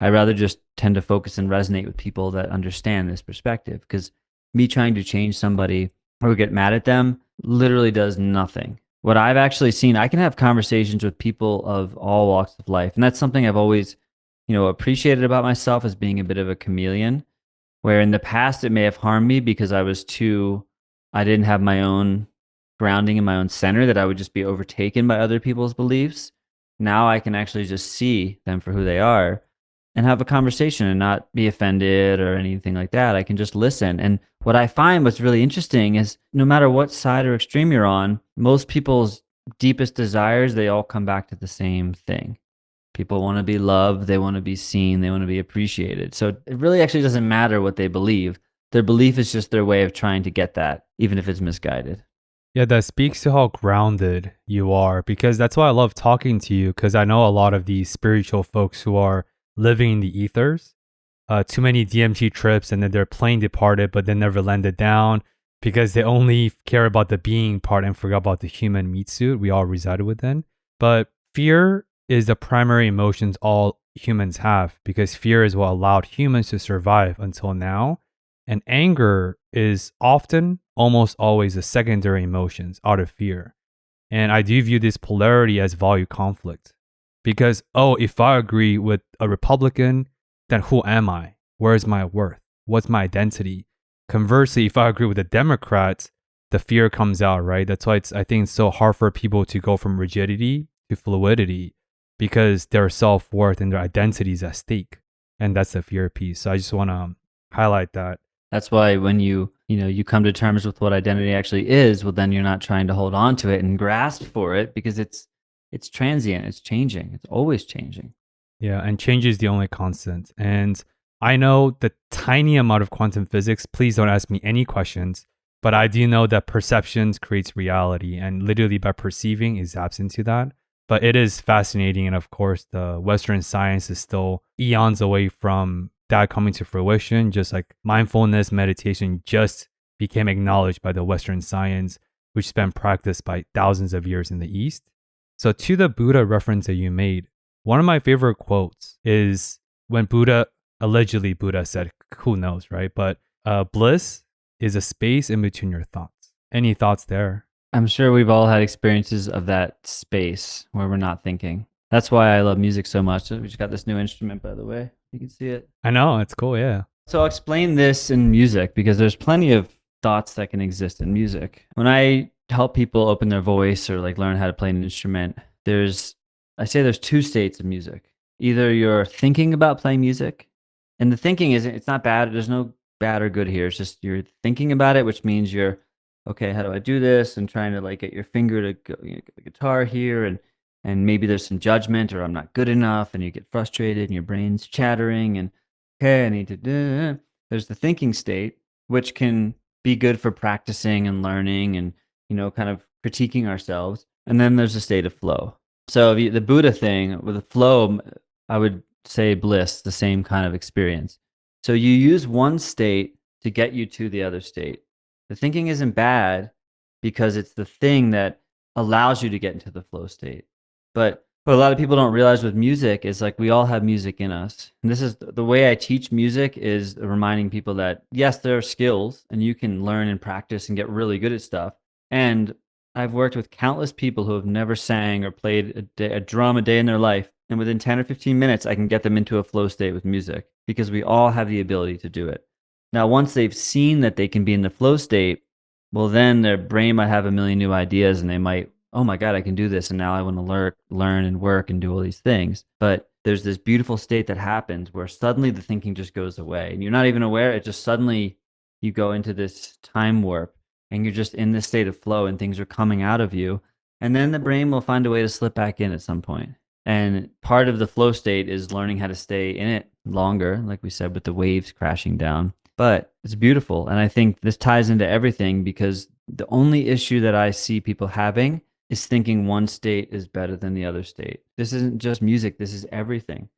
I rather just tend to focus and resonate with people that understand this perspective, because me trying to change somebody or get mad at them literally does nothing. What I've actually seen, I can have conversations with people of all walks of life. And that's something I've always, appreciated about myself, as being a bit of a chameleon, where in the past it may have harmed me because I didn't have my own grounding in my own center, that I would just be overtaken by other people's beliefs. Now I can actually just see them for who they are and have a conversation and not be offended or anything like that. I can just listen. And what I find what's really interesting is no matter what side or extreme you're on, most people's deepest desires, they all come back to the same thing. People want to be loved, they want to be seen, they want to be appreciated. So it really actually doesn't matter what they believe. Their belief is just their way of trying to get that, even if it's misguided. Yeah, that speaks to how grounded you are, because that's why I love talking to you, because I know a lot of these spiritual folks who are living in the ethers, too many DMT trips, and then their plane departed, but they never landed down because they only care about the being part and forgot about the human meat suit we all resided within. But fear is the primary emotions all humans have, because fear is what allowed humans to survive until now. And anger is often, almost always, a secondary emotions out of fear. And I do view this polarity as value conflict. Because, if I agree with a Republican, then who am I? Where is my worth? What's my identity? Conversely, if I agree with the Democrats, the fear comes out, right? That's why I think it's so hard for people to go from rigidity to fluidity, because their self-worth and their identity is at stake. And that's the fear piece. So I just want to highlight that. That's why when you come to terms with what identity actually is, well, then you're not trying to hold on to it and grasp for it, because it's transient, it's changing, it's always changing. Yeah, and change is the only constant. And I know the tiny amount of quantum physics. Please don't ask me any questions, but I do know that perceptions creates reality, and literally by perceiving is absent to that. But it is fascinating. And of course, the Western science is still eons away from that coming to fruition. Just like mindfulness meditation just became acknowledged by the Western science, which has been practiced by thousands of years in the East. So, to the Buddha reference that you made, one of my favorite quotes is when allegedly Buddha said, who knows, right? But bliss is a space in between your thoughts. Any thoughts there? I'm sure we've all had experiences of that space where we're not thinking. That's why I love music so much. We just got this new instrument, by the way. You can see it. I know, it's cool, yeah. So I'll explain this in music because there's plenty of thoughts that can exist in music. When I help people open their voice or like learn how to play an instrument, I say there's two states of music. Either you're thinking about playing music, and the thinking it's not bad. There's no bad or good here. It's just you're thinking about it, which means you're, okay, how do I do this? And trying to like get your finger to go, get the guitar here, and maybe there's some judgment or I'm not good enough, and you get frustrated and your brain's chattering and okay, I need to do. There's the thinking state, which can be good for practicing and learning and kind of critiquing ourselves. And then there's a state of flow. So the Buddha thing with the flow, I would say bliss, the same kind of experience. So you use one state to get you to the other state. The thinking isn't bad because it's the thing that allows you to get into the flow state. But what a lot of people don't realize with music is like we all have music in us. And this is the way I teach music, is reminding people that yes, there are skills and you can learn and practice and get really good at stuff. And I've worked with countless people who have never sang or played a drum a day in their life. And within 10 or 15 minutes, I can get them into a flow state with music because we all have the ability to do it. Now, once they've seen that they can be in the flow state, well, then their brain might have a million new ideas and they might, oh my God, I can do this. And now I want to learn and work and do all these things. But there's this beautiful state that happens where suddenly the thinking just goes away and you're not even aware. It just suddenly you go into this time warp and you're just in this state of flow and things are coming out of you. And then the brain will find a way to slip back in at some point. And part of the flow state is learning how to stay in it longer, like we said, with the waves crashing down. But it's beautiful. And I think this ties into everything because the only issue that I see people having is thinking one state is better than the other state. This isn't just music. This is everything.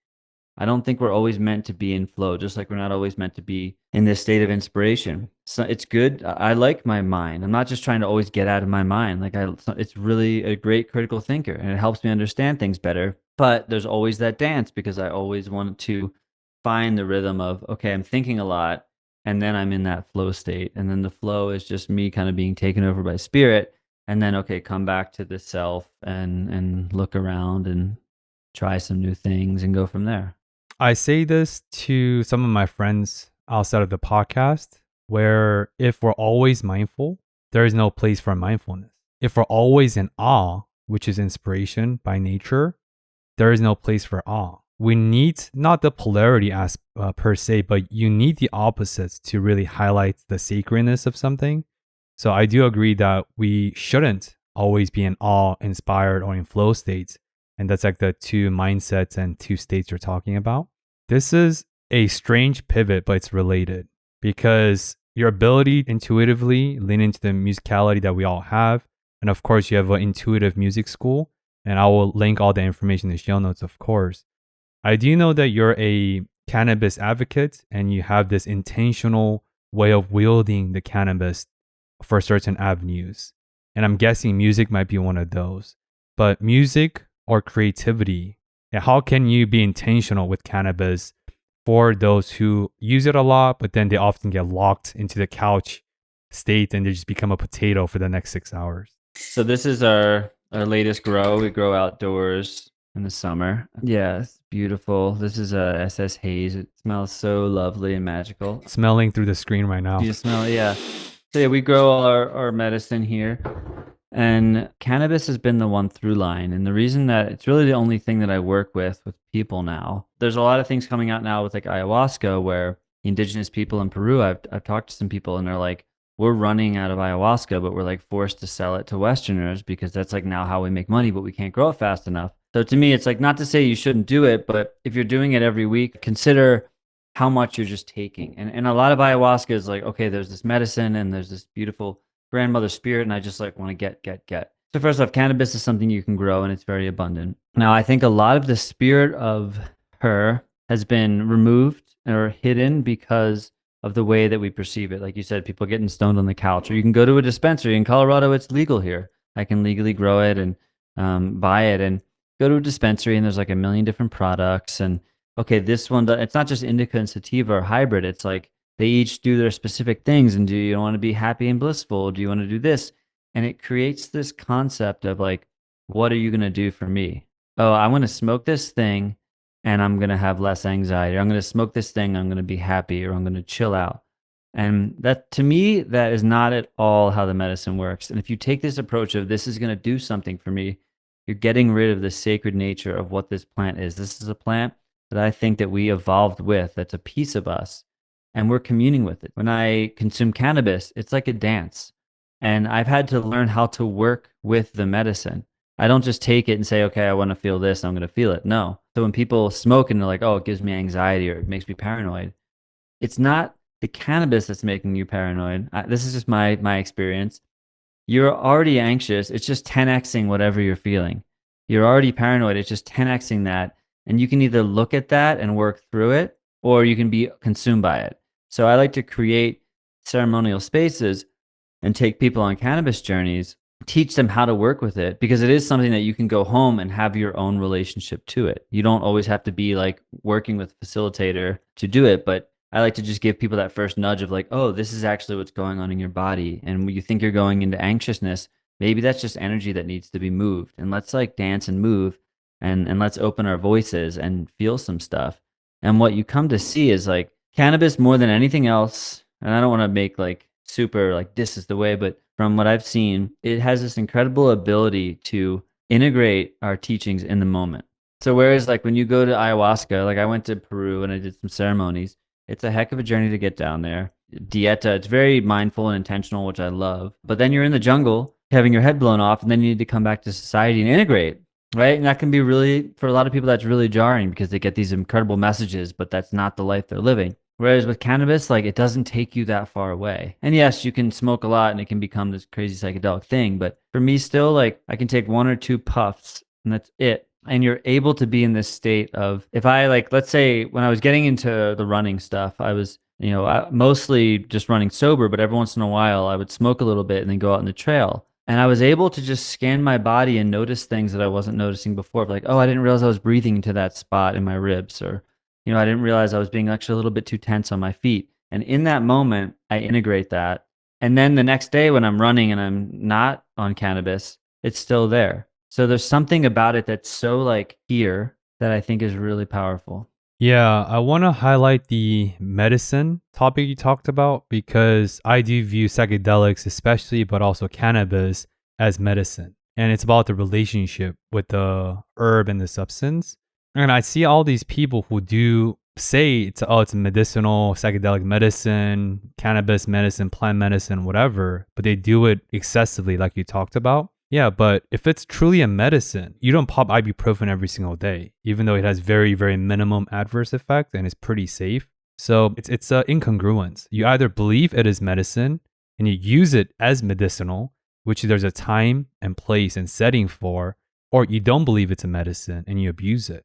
I don't think we're always meant to be in flow, just like we're not always meant to be in this state of inspiration. So it's good. I like my mind. I'm not just trying to always get out of my mind. It's really a great critical thinker and it helps me understand things better. But there's always that dance because I always want to find the rhythm of, okay, I'm thinking a lot and then I'm in that flow state. And then the flow is just me kind of being taken over by spirit. And then, okay, come back to the self and look around and try some new things and go from there. I say this to some of my friends outside of the podcast, where if we're always mindful, there is no place for mindfulness. If we're always in awe, which is inspiration by nature, there is no place for awe. We need not the polarity as per se, but you need the opposites to really highlight the sacredness of something. So I do agree that we shouldn't always be in awe, inspired, or in flow states. And that's like the two mindsets and two states you're talking about. This is a strange pivot, but it's related because your ability to intuitively lean into the musicality that we all have. And of course, you have an intuitive music school. And I will link all the information in the show notes, of course. I do know that you're a cannabis advocate and you have this intentional way of wielding the cannabis for certain avenues. And I'm guessing music might be one of those. But music or creativity, how can you be intentional with cannabis for those who use it a lot, but then they often get locked into the couch state and they just become a potato for the next 6 hours? So this is our latest grow. We grow outdoors in the summer. Yeah, it's beautiful. This is a SS Haze. It smells so lovely and magical. Smelling through the screen right now. You smell it, yeah. So yeah, we grow all our medicine here. And cannabis has been the one through line. And the reason that it's really the only thing that I work with people now. There's a lot of things coming out now with like ayahuasca where indigenous people in Peru, I've talked to some people and they're like, we're running out of ayahuasca, but we're like forced to sell it to Westerners because that's like now how we make money, but we can't grow it fast enough. So to me, it's like not to say you shouldn't do it, but if you're doing it every week, consider how much you're just taking. And a lot of ayahuasca is like, okay, there's this medicine and there's this beautiful grandmother spirit and I just like want to get. So first off, cannabis is something you can grow and it's very abundant. Now, I think a lot of the spirit of her has been removed or hidden because of the way that we perceive it. Like you said, people getting stoned on the couch, or you can go to a dispensary. In Colorado, it's legal here. I can legally grow it and buy it and go to a dispensary, and there's like a million different products. And okay, this one, it's not just indica and sativa or hybrid. It's like they each do their specific things. And do you want to be happy and blissful? Do you want to do this? And it creates this concept of like, what are you going to do for me? Oh, I want to smoke this thing and I'm going to have less anxiety. Or I'm going to smoke this thing, I'm going to be happy, or I'm going to chill out. And that, to me, that is not at all how the medicine works. And if you take this approach of this is going to do something for me, you're getting rid of the sacred nature of what this plant is. This is a plant that I think that we evolved with, that's a piece of us, and we're communing with it. When I consume cannabis, it's like a dance. And I've had to learn how to work with the medicine. I don't just take it and say, okay, I want to feel this, I'm going to feel it. No. So when people smoke and they're like, oh, it gives me anxiety or it makes me paranoid, it's not the cannabis that's making you paranoid. This is just my experience. You're already anxious. It's just 10xing whatever you're feeling. You're already paranoid. It's just 10xing that. And you can either look at that and work through it, or you can be consumed by it. So I like to create ceremonial spaces and take people on cannabis journeys, teach them how to work with it, because it is something that you can go home and have your own relationship to it. You don't always have to be like working with a facilitator to do it, but I like to just give people that first nudge of like, oh, this is actually what's going on in your body. And when you think you're going into anxiousness, maybe that's just energy that needs to be moved. And let's like dance and move and let's open our voices and feel some stuff. And what you come to see is like cannabis more than anything else. And I don't want to make like super like this is the way, but from what I've seen, it has this incredible ability to integrate our teachings in the moment. So whereas like when you go to ayahuasca, like I went to Peru and I did some ceremonies, it's a heck of a journey to get down there. Dieta, it's very mindful and intentional, which I love. But then you're in the jungle having your head blown off, and then you need to come back to society and integrate, right? And that can be really, for a lot of people, that's really jarring because they get these incredible messages, but that's not the life they're living. Whereas with cannabis, like it doesn't take you that far away. And yes, you can smoke a lot and it can become this crazy psychedelic thing. But for me, still, like I can take 1 or 2 puffs and that's it. And you're able to be in this state of, if I like, let's say when I was getting into the running stuff, I was, mostly just running sober, but every once in a while I would smoke a little bit and then go out on the trail. And I was able to just scan my body and notice things that I wasn't noticing before. Like, oh, I didn't realize I was breathing into that spot in my ribs, or, I didn't realize I was being actually a little bit too tense on my feet. And in that moment, I integrate that. And then the next day when I'm running and I'm not on cannabis, it's still there. So there's something about it that's so like here that I think is really powerful. Yeah, I want to highlight the medicine topic you talked about because I do view psychedelics, especially, but also cannabis, as medicine. And it's about the relationship with the herb and the substance. And I see all these people who do say it's medicinal, psychedelic medicine, cannabis medicine, plant medicine, whatever, but they do it excessively, like you talked about. Yeah, but if it's truly a medicine, you don't pop ibuprofen every single day, even though it has very, very minimum adverse effect and is pretty safe. So it's an incongruence. You either believe it is medicine and you use it as medicinal, which there's a time and place and setting for, or you don't believe it's a medicine and you abuse it.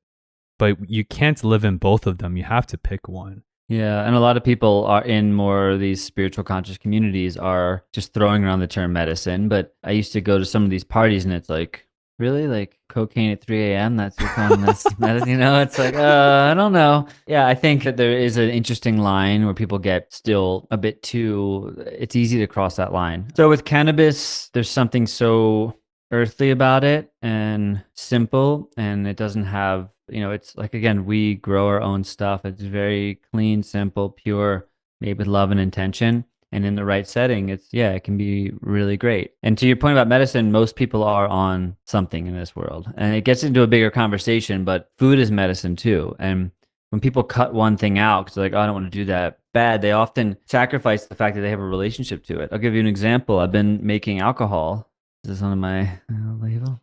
But you can't live in both of them. You have to pick one. Yeah, and a lot of people are in more of these spiritual conscious communities are just throwing around the term medicine. But I used to go to some of these parties and it's like, really? Like cocaine at 3 a.m.? That's your calling that's medicine? It's like, I don't know. Yeah, I think that there is an interesting line where people get still a bit too, it's easy to cross that line. So with cannabis, there's something so earthly about it and simple, and it doesn't have, it's like, again, we grow our own stuff. It's very clean, simple, pure, made with love and intention. And in the right setting, it can be really great. And to your point about medicine, most people are on something in this world. And it gets into a bigger conversation, but food is medicine too. And when people cut one thing out because they're like, oh, I don't want to do that bad, they often sacrifice the fact that they have a relationship to it. I'll give you an example. I've been making alcohol. This is on my label.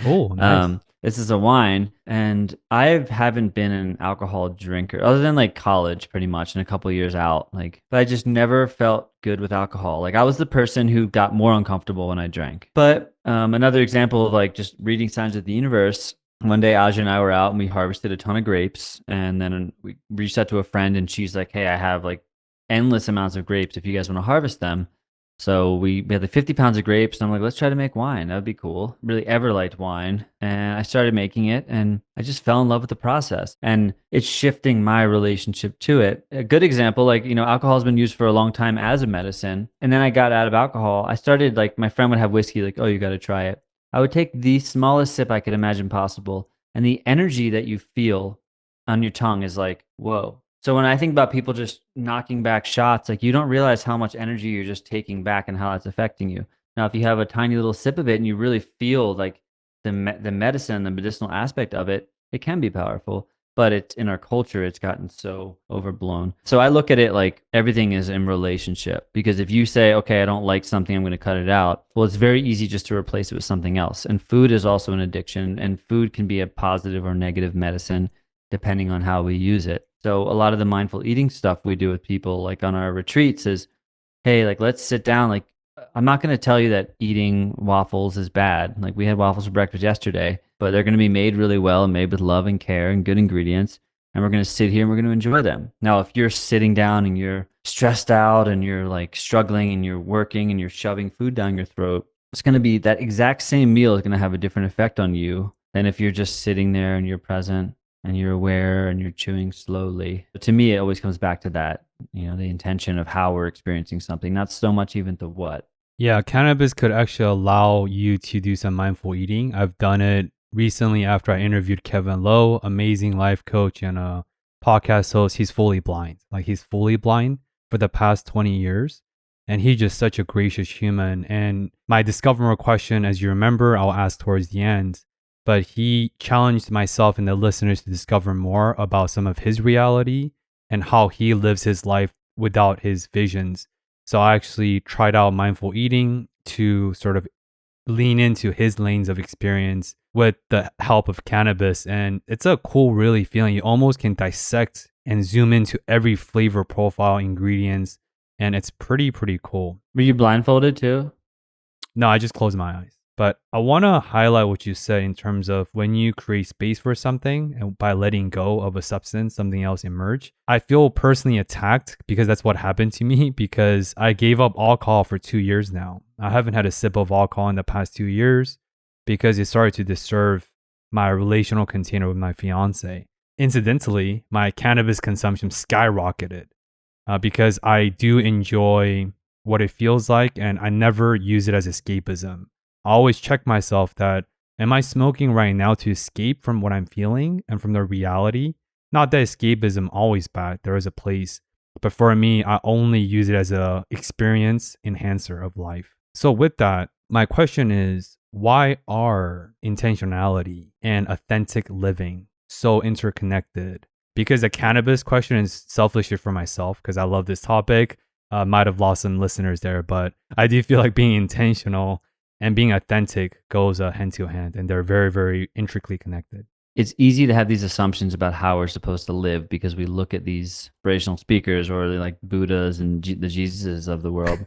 Oh, nice. this is a wine. And I haven't been an alcohol drinker other than like college pretty much and a couple of years out. Like, but I just never felt good with alcohol. Like I was the person who got more uncomfortable when I drank. But another example of like just reading signs of the universe. One day, Aja and I were out and we harvested a ton of grapes. And then we reached out to a friend and she's like, hey, I have like endless amounts of grapes if you guys want to harvest them. So we had like 50 pounds of grapes, and I'm like, let's try to make wine. That would be cool. Really ever liked wine. And I started making it, and I just fell in love with the process. And it's shifting my relationship to it. A good example, like, alcohol has been used for a long time as a medicine. And then I got out of alcohol. I started, like, my friend would have whiskey, like, oh, you got to try it. I would take the smallest sip I could imagine possible. And the energy that you feel on your tongue is like, whoa. So when I think about people just knocking back shots, like you don't realize how much energy you're just taking back and how it's affecting you. Now, if you have a tiny little sip of it and you really feel like the medicine, the medicinal aspect of it, it can be powerful. But it's in our culture, it's gotten so overblown. So I look at it like everything is in relationship. Because if you say, okay, I don't like something, I'm going to cut it out. Well, it's very easy just to replace it with something else. And food is also an addiction, and food can be a positive or negative medicine depending on how we use it. So a lot of the mindful eating stuff we do with people, like on our retreats, is, hey, like let's sit down. Like I'm not going to tell you that eating waffles is bad. Like we had waffles for breakfast yesterday, but they're going to be made really well and made with love and care and good ingredients. And we're going to sit here and we're going to enjoy them. Now, if you're sitting down and you're stressed out and you're like struggling and you're working and you're shoving food down your throat, it's going to be that exact same meal is going to have a different effect on you than if you're just sitting there and you're present and you're aware and you're chewing slowly. But to me, it always comes back to that, the intention of how we're experiencing something, not so much even the what. Yeah, cannabis could actually allow you to do some mindful eating. I've done it recently after I interviewed Kevin Lowe, amazing life coach and a podcast host. He's fully blind. Like he's fully blind for the past 20 years. And he's just such a gracious human. And my discover more question, as you remember, I'll ask towards the end. But he challenged myself and the listeners to discover more about some of his reality and how he lives his life without his visions. So I actually tried out mindful eating to sort of lean into his lanes of experience with the help of cannabis. And it's a cool, really feeling. You almost can dissect and zoom into every flavor profile, ingredients. And it's pretty cool. Were you blindfolded too? No, I just closed my eyes. But I want to highlight what you said in terms of when you create space for something and by letting go of a substance, something else emerge. I feel personally attacked because that's what happened to me because I gave up alcohol for 2 years now. I haven't had a sip of alcohol in the past 2 years because it started to disturb my relational container with my fiance. Incidentally, my cannabis consumption skyrocketed because I do enjoy what it feels like and I never use it as escapism. I always check myself that, am I smoking right now to escape from what I'm feeling and from the reality? Not that escapism always bad, there is a place. But for me, I only use it as a experience enhancer of life. So with that, my question is, why are intentionality and authentic living so interconnected? Because the cannabis question is selfishly for myself because I love this topic. Might have lost some listeners there, but I do feel like being intentional and being authentic goes hand to hand, and they're very intricately connected. It's easy to have these assumptions about how we're supposed to live because we look at these inspirational speakers or like Buddhas and the Jesuses of the world.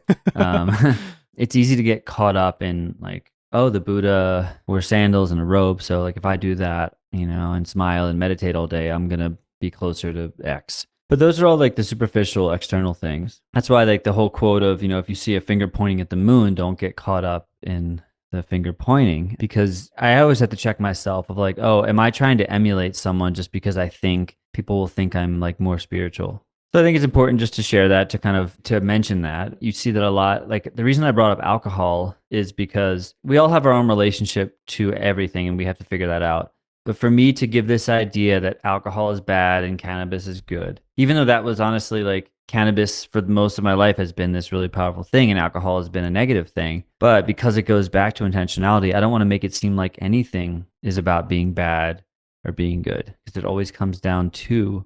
It's easy to get caught up in like, oh, the Buddha wears sandals and a robe. So like if I do that, and smile and meditate all day, I'm going to be closer to X. But those are all like the superficial external things. That's why like the whole quote of, if you see a finger pointing at the moon, don't get caught up in the finger pointing, because I always have to check myself of like, oh, am I trying to emulate someone just because I think people will think I'm like more spiritual? So I think it's important just to share that, to mention that. You see that a lot. Like the reason I brought up alcohol is because we all have our own relationship to everything and we have to figure that out. But for me to give this idea that alcohol is bad and cannabis is good, even though that was honestly like cannabis for most of my life has been this really powerful thing and alcohol has been a negative thing. But because it goes back to intentionality, I don't want to make it seem like anything is about being bad or being good, because it always comes down to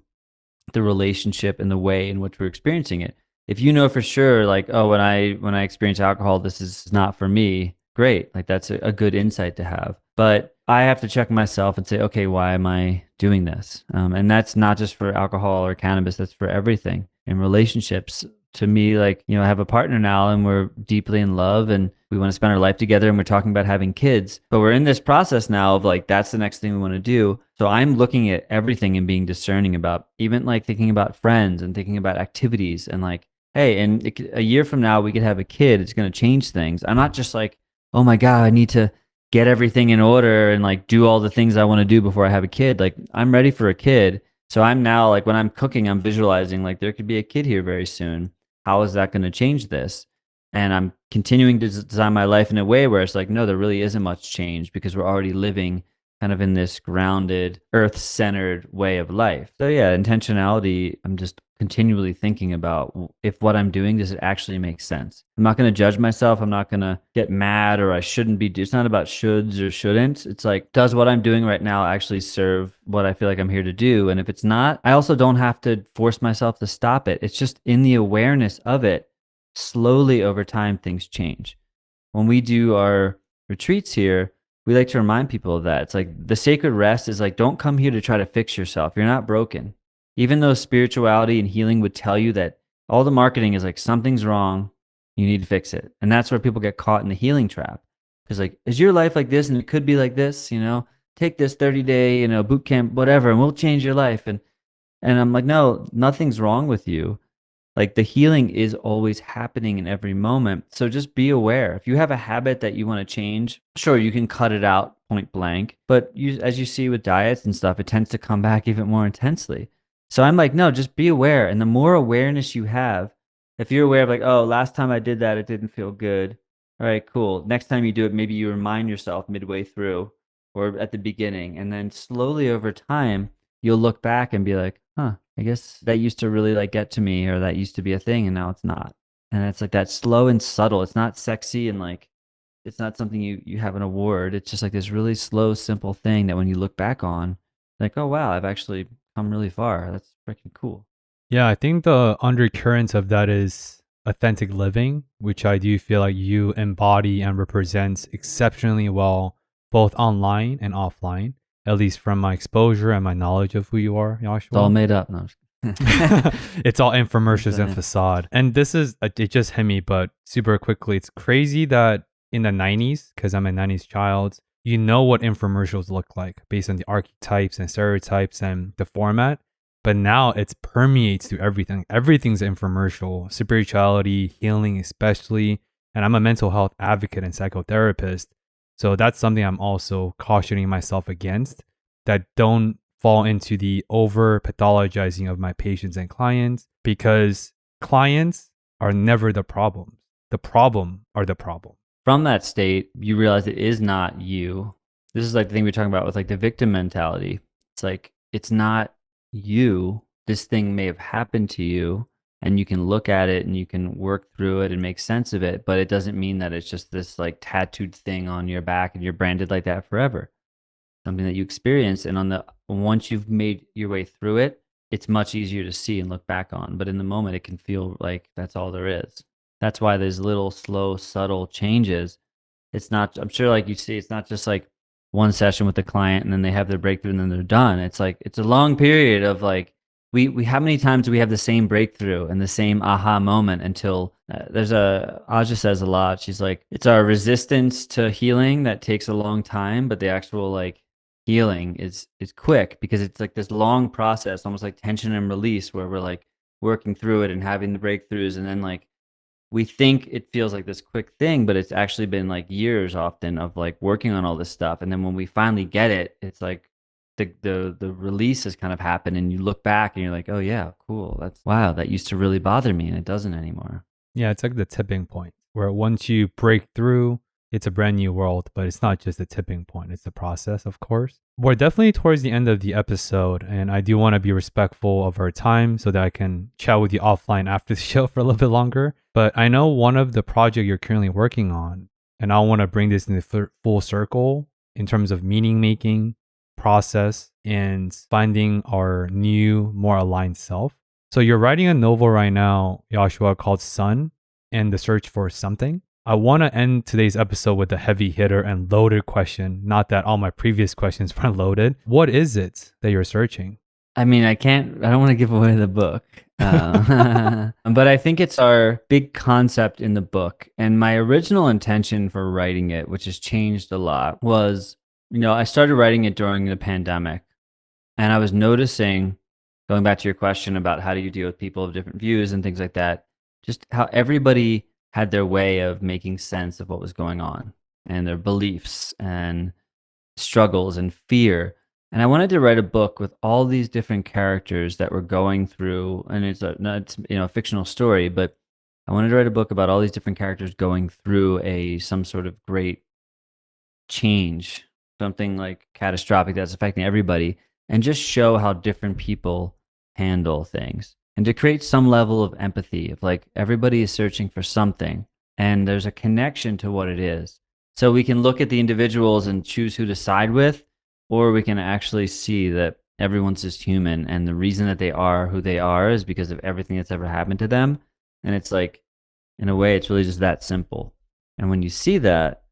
the relationship and the way in which we're experiencing it. If you know for sure, like, oh, when I experience alcohol, this is not for me, great. Like that's a good insight to have. But I have to check myself and say, okay, why am I doing this? And that's not just for alcohol or cannabis, that's for everything. In relationships, to me, like, I have a partner now and we're deeply in love and we want to spend our life together and we're talking about having kids. But we're in this process now of like, that's the next thing we want to do. So I'm looking at everything and being discerning about even like thinking about friends and thinking about activities and like, hey, and a year from now, we could have a kid. It's going to change things. I'm not just like, oh my God, I need to get everything in order and like do all the things I want to do before I have a kid. Like I'm ready for a kid. So I'm now like when I'm cooking, I'm visualizing like there could be a kid here very soon. How is that going to change this? And I'm continuing to design my life in a way where it's like, no, there really isn't much change because we're already living kind of in this grounded, earth-centered way of life. So yeah, intentionality, I'm just continually thinking about if what I'm doing, does it actually make sense? I'm not going to judge myself. I'm not going to get mad or I shouldn't be. It's not about shoulds or shouldn't. It's like, does what I'm doing right now actually serve what I feel like I'm here to do? And if it's not, I also don't have to force myself to stop it. It's just in the awareness of it, slowly over time, things change. When we do our retreats here, we like to remind people of that. It's like the sacred rest is like, don't come here to try to fix yourself. You're not broken. Even though spirituality and healing would tell you that all the marketing is like, something's wrong, you need to fix it. And that's where people get caught in the healing trap. Because like, is your life like this? And it could be like this, take this 30-day, boot camp, whatever, and we'll change your life. And I'm like, no, nothing's wrong with you. Like the healing is always happening in every moment. So just be aware. If you have a habit that you want to change, sure, you can cut it out point blank. But as you see with diets and stuff, it tends to come back even more intensely. So I'm like, no, just be aware. And the more awareness you have, if you're aware of like, oh, last time I did that, it didn't feel good. All right, cool. Next time you do it, maybe you remind yourself midway through or at the beginning. And then slowly over time, you'll look back and be like, huh, I guess that used to really like get to me or that used to be a thing and now it's not. And it's like that slow and subtle. It's not sexy and like, it's not something you have an award. It's just like this really slow, simple thing that when you look back on, like, oh, wow, I've actually come really far. That's freaking cool. Yeah, I think the undercurrents of that is authentic living, which I do feel like you embody and represent exceptionally well, both online and offline, at least from my exposure and my knowledge of who you are, Joshua. It's all made up. No, it's all infomercials and facade. And this is, it just hit me, but super quickly, it's crazy that in the 90s, because I'm a 90s child, you know what infomercials look like based on the archetypes and stereotypes and the format. But now it permeates through everything. Everything's infomercial, spirituality, healing especially. And I'm a mental health advocate and psychotherapist. So that's something I'm also cautioning myself against, that don't fall into the over pathologizing of my patients and clients, because clients are never the problems. The problem are the problem. From that state, you realize it is not you. This is like the thing we were talking about with like the victim mentality. It's like, it's not you. This thing may have happened to you and you can look at it and you can work through it and make sense of it, but it doesn't mean that it's just this like tattooed thing on your back and you're branded like that forever. Something that you experience, and once you've made your way through it, it's much easier to see and look back on. But in the moment, it can feel like that's all there is. That's why there's little, slow, subtle changes. It's not, I'm sure, like you see, it's not just like one session with the client and then they have their breakthrough and then they're done. It's like, it's a long period of like, we how many times do we have the same breakthrough and the same aha moment until Aja says a lot. She's like, it's our resistance to healing that takes a long time, but the actual like healing is quick because it's like this long process, almost like tension and release, where we're like working through it and having the breakthroughs, and then like we think it feels like this quick thing, but it's actually been like years often of like working on all this stuff. And then when we finally get it, it's like the release has kind of happened, and you look back and you're like, oh yeah, cool. That's wow. That used to really bother me and it doesn't anymore. Yeah, it's like the tipping point where once you break through, it's a brand new world, but it's not just the tipping point. It's the process, of course. We're definitely towards the end of the episode, and I do want to be respectful of our time so that I can chat with you offline after the show for a little bit longer. But I know one of the project you're currently working on, and I want to bring this into full circle in terms of meaning making, process, and finding our new, more aligned self. So you're writing a novel right now, Joshua, called Sun and the Search for Something. I want to end today's episode with a heavy hitter and loaded question. Not that all my previous questions were loaded. What is it that you're searching? I mean, I don't want to give away the book. But I think it's our big concept in the book. And my original intention for writing it, which has changed a lot, was, I started writing it during the pandemic. And I was noticing, going back to your question about how do you deal with people of different views and things like that, just how everybody had their way of making sense of what was going on and their beliefs and struggles and fear. And I wanted to write a book with all these different characters that were going through, and it's a fictional story, but I wanted to write a book about all these different characters going through some sort of great change, something like catastrophic that's affecting everybody, and just show how different people handle things, and to create some level of empathy of like everybody is searching for something, and there's a connection to what it is. So we can look at the individuals and choose who to side with, or we can actually see that everyone's just human, and the reason that they are who they are is because of everything that's ever happened to them. And it's like, in a way, it's really just that simple. And when you see that,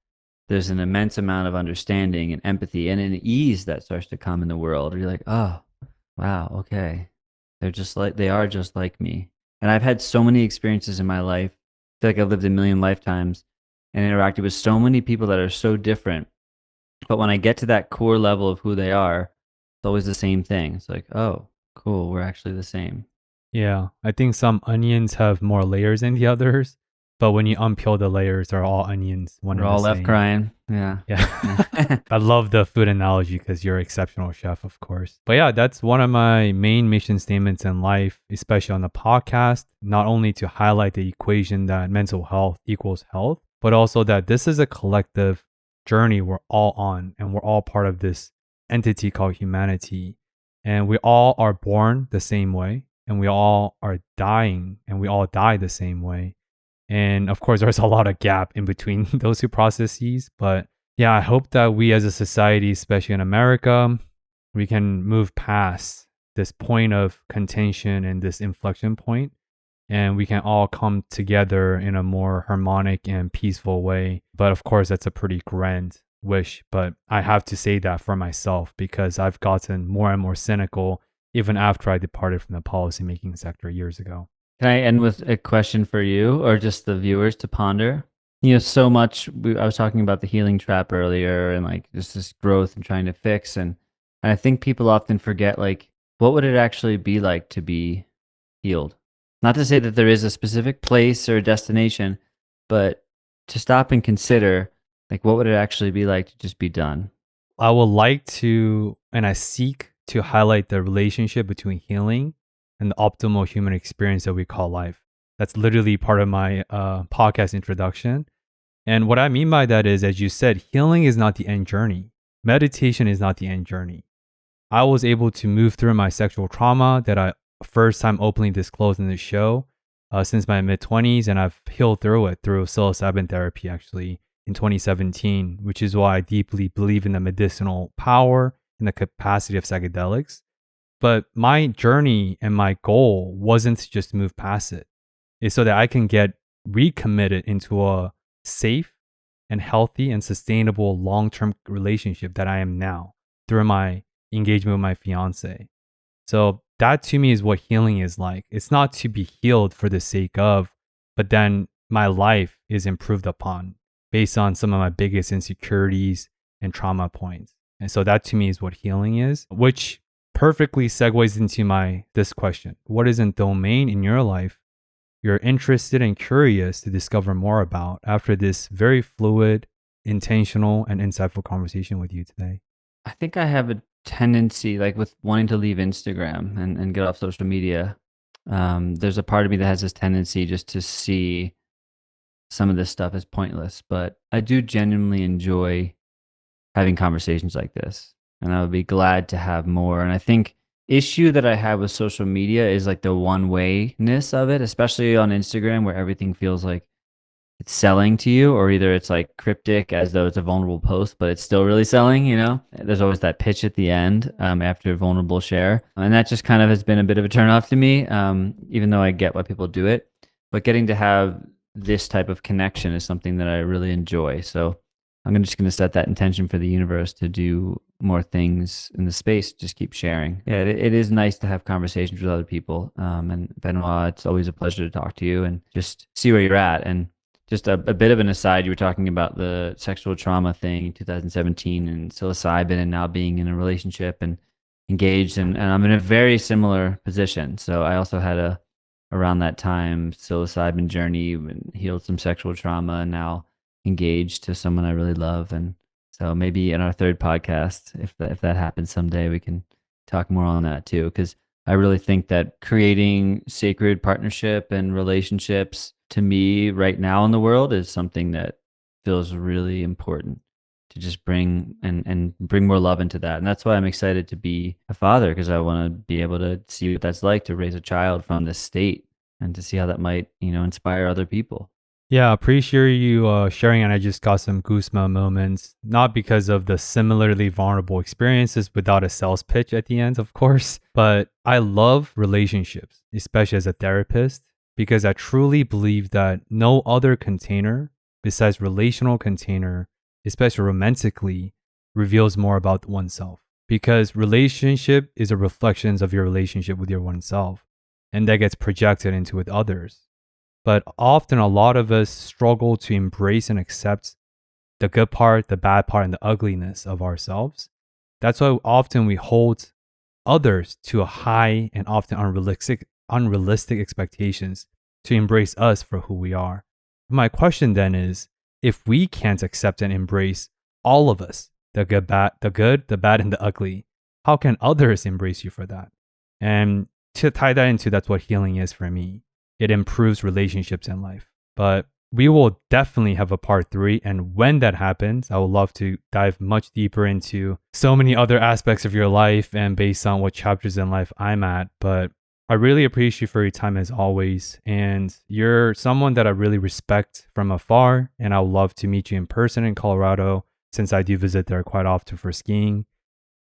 there's an immense amount of understanding and empathy and an ease that starts to come in the world. You're like, oh, wow, okay. They are just like me. And I've had so many experiences in my life. I feel like I've lived a million lifetimes and interacted with so many people that are so different. But when I get to that core level of who they are, it's always the same thing. It's like, oh, cool, we're actually the same. Yeah, I think some onions have more layers than the others, but when you unpeel the layers, they're all onions. We're all left crying. Yeah. Yeah. I love the food analogy because you're an exceptional chef, of course. But yeah, that's one of my main mission statements in life, especially on the podcast, not only to highlight the equation that mental health equals health, but also that this is a collective journey we're all on, and we're all part of this entity called humanity. And we all are born the same way, and we all are dying, and we all die the same way. And of course, there's a lot of gap in between those two processes. But yeah, I hope that we as a society, especially in America, we can move past this point of contention and this inflection point, and we can all come together in a more harmonic and peaceful way. But of course, that's a pretty grand wish. But I have to say that for myself because I've gotten more and more cynical even after I departed from the policymaking sector years ago. Can I end with a question for you or just the viewers to ponder? So much, I was talking about the healing trap earlier and like just this growth and trying to fix. And I think people often forget, like, what would it actually be like to be healed? Not to say that there is a specific place or destination, but to stop and consider, like, what would it actually be like to just be done? I would like to, and I seek to highlight the relationship between healing and the optimal human experience that we call life. That's literally part of my podcast introduction. And what I mean by that is, as you said, healing is not the end journey. Meditation is not the end journey. I was able to move through my sexual trauma that I first time openly disclosed in the show since my mid-20s, and I've healed through it through psilocybin therapy actually in 2017, which is why I deeply believe in the medicinal power and the capacity of psychedelics. But my journey and my goal wasn't to just move past it. It's so that I can get recommitted into a safe and healthy and sustainable long-term relationship that I am now through my engagement with my fiance. So that to me is what healing is like. It's not to be healed for the sake of, but then my life is improved upon based on some of my biggest insecurities and trauma points. And so that to me is what healing is, which perfectly segues into this question. What is a domain in your life you're interested and curious to discover more about after this very fluid, intentional, and insightful conversation with you today? I think I have a tendency, like with wanting to leave Instagram and get off social media. There's a part of me that has this tendency just to see some of this stuff as pointless, but I do genuinely enjoy having conversations like this, and I would be glad to have more. And I think issue that I have with social media is like the one-wayness of it, especially on Instagram, where everything feels like it's selling to you, or either it's like cryptic as though it's a vulnerable post, but it's still really selling, There's always that pitch at the end after a vulnerable share. And that just kind of has been a bit of a turnoff to me, even though I get why people do it. But getting to have this type of connection is something that I really enjoy. So I'm just going to set that intention for the universe to do more things in the space. Just keep sharing. Yeah, it is nice to have conversations with other people. And Benoit, it's always a pleasure to talk to you and just see where you're at. And just a bit of an aside, you were talking about the sexual trauma thing in 2017 and psilocybin and now being in a relationship and engaged. And I'm in a very similar position. So I also had around that time, psilocybin journey and healed some sexual trauma and now engaged to someone I really love. And so maybe in our third podcast, if that happens someday, we can talk more on that too. Because I really think that creating sacred partnership and relationships to me right now in the world is something that feels really important to just bring and bring more love into that. And that's why I'm excited to be a father, because I want to be able to see what that's like to raise a child from this state and to see how that might, inspire other people. Yeah, appreciate you sharing, and I just got some goosebump moments, not because of the similarly vulnerable experiences without a sales pitch at the end, of course, but I love relationships, especially as a therapist, because I truly believe that no other container besides relational container, especially romantically, reveals more about oneself. Because relationship is a reflection of your relationship with your oneself, and that gets projected into with others. But often a lot of us struggle to embrace and accept the good part, the bad part, and the ugliness of ourselves. That's why often we hold others to a high and often unrealistic expectations to embrace us for who we are. My question then is, if we can't accept and embrace all of us, the good, the bad, and the ugly, how can others embrace you for that? And to tie that into, that's what healing is for me. It improves relationships in life. But we will definitely have a part 3. And when that happens, I would love to dive much deeper into so many other aspects of your life and based on what chapters in life I'm at. But I really appreciate you for your time as always. And you're someone that I really respect from afar. And I would love to meet you in person in Colorado, since I do visit there quite often for skiing.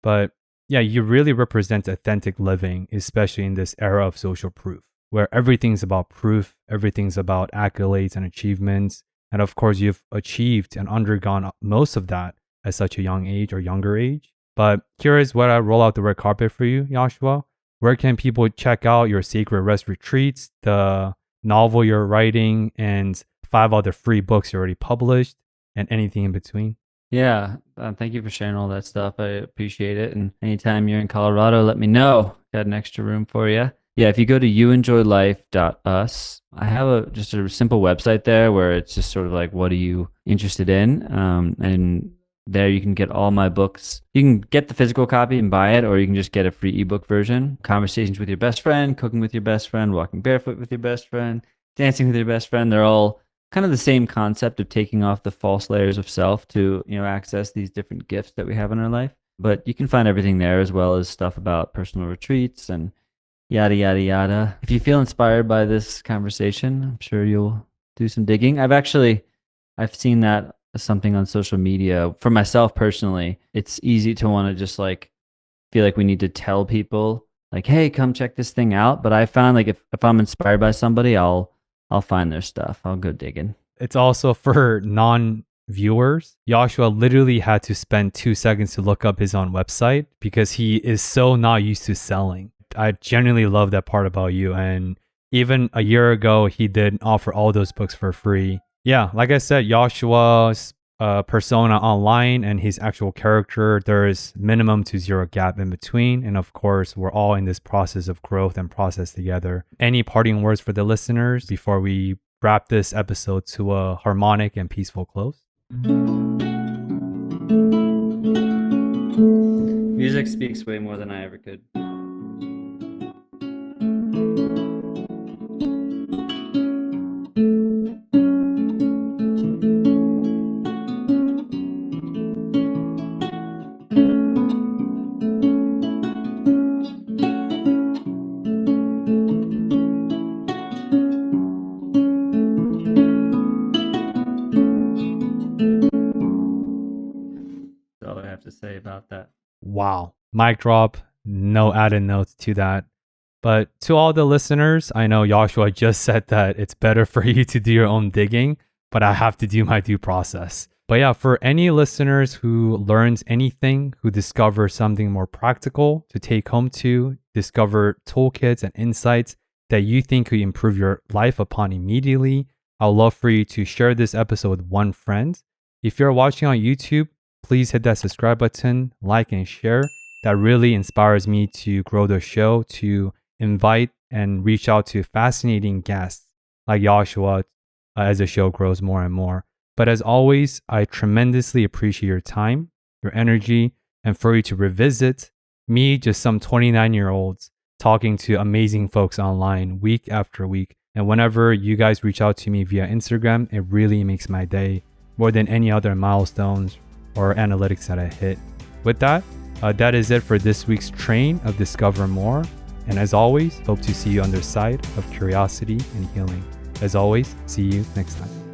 But yeah, you really represent authentic living, especially in this era of social proof, where everything's about proof, everything's about accolades and achievements. And of course, you've achieved and undergone most of that at such a young age or younger age. But here is where I roll out the red carpet for you, Yoshua. Where can people check out your Sacred Rest retreats, the novel you're writing, and 5 other free books you already published, and anything in between? Yeah, thank you for sharing all that stuff. I appreciate it. And anytime you're in Colorado, let me know. Got an extra room for you. Yeah, if you go to youenjoylife.us, I have just a simple website there where it's just sort of like, what are you interested in? And there you can get all my books. You can get the physical copy and buy it, or you can just get a free ebook version. Conversations with your best friend, cooking with your best friend, walking barefoot with your best friend, dancing with your best friend. They're all kind of the same concept of taking off the false layers of self to, access these different gifts that we have in our life. But you can find everything there, as well as stuff about personal retreats and yada, yada, yada. If you feel inspired by this conversation, I'm sure you'll do some digging. I've seen that as something on social media. For myself personally, it's easy to want to just feel like we need to tell people like, hey, come check this thing out. But I found like if I'm inspired by somebody, I'll find their stuff. I'll go digging. It's also for non-viewers. Joshua literally had to spend 2 seconds to look up his own website because he is so not used to selling. I genuinely love that part about you. And even a year ago, he did offer all those books for free. Yeah, like I said, Joshua's persona online and his actual character, there is minimum to 0 gap in between. And of course, we're all in this process of growth and process together. Any parting words for the listeners before we wrap this episode to a harmonic and peaceful close? Music speaks way more than I ever could. That's all I have to say about that. Wow. Mic drop. No added notes to that. But to all the listeners, I know Joshua just said that it's better for you to do your own digging, but I have to do my due process. But yeah, for any listeners who learns anything, who discover something more practical to take home to, discover toolkits and insights that you think could improve your life upon immediately, I'd love for you to share this episode with one friend. If you're watching on YouTube, please hit that subscribe button, like and share. That really inspires me to grow the show, to invite and reach out to fascinating guests like Joshua as the show grows more and more. But as always, I tremendously appreciate your time, your energy, and for you to revisit me, just some 29-year-olds talking to amazing folks online week after week. And whenever you guys reach out to me via Instagram, it really makes my day more than any other milestones or analytics that I hit. With that, that is it for this week's train of Discover More. And as always, hope to see you on the side of curiosity and healing. As always, see you next time.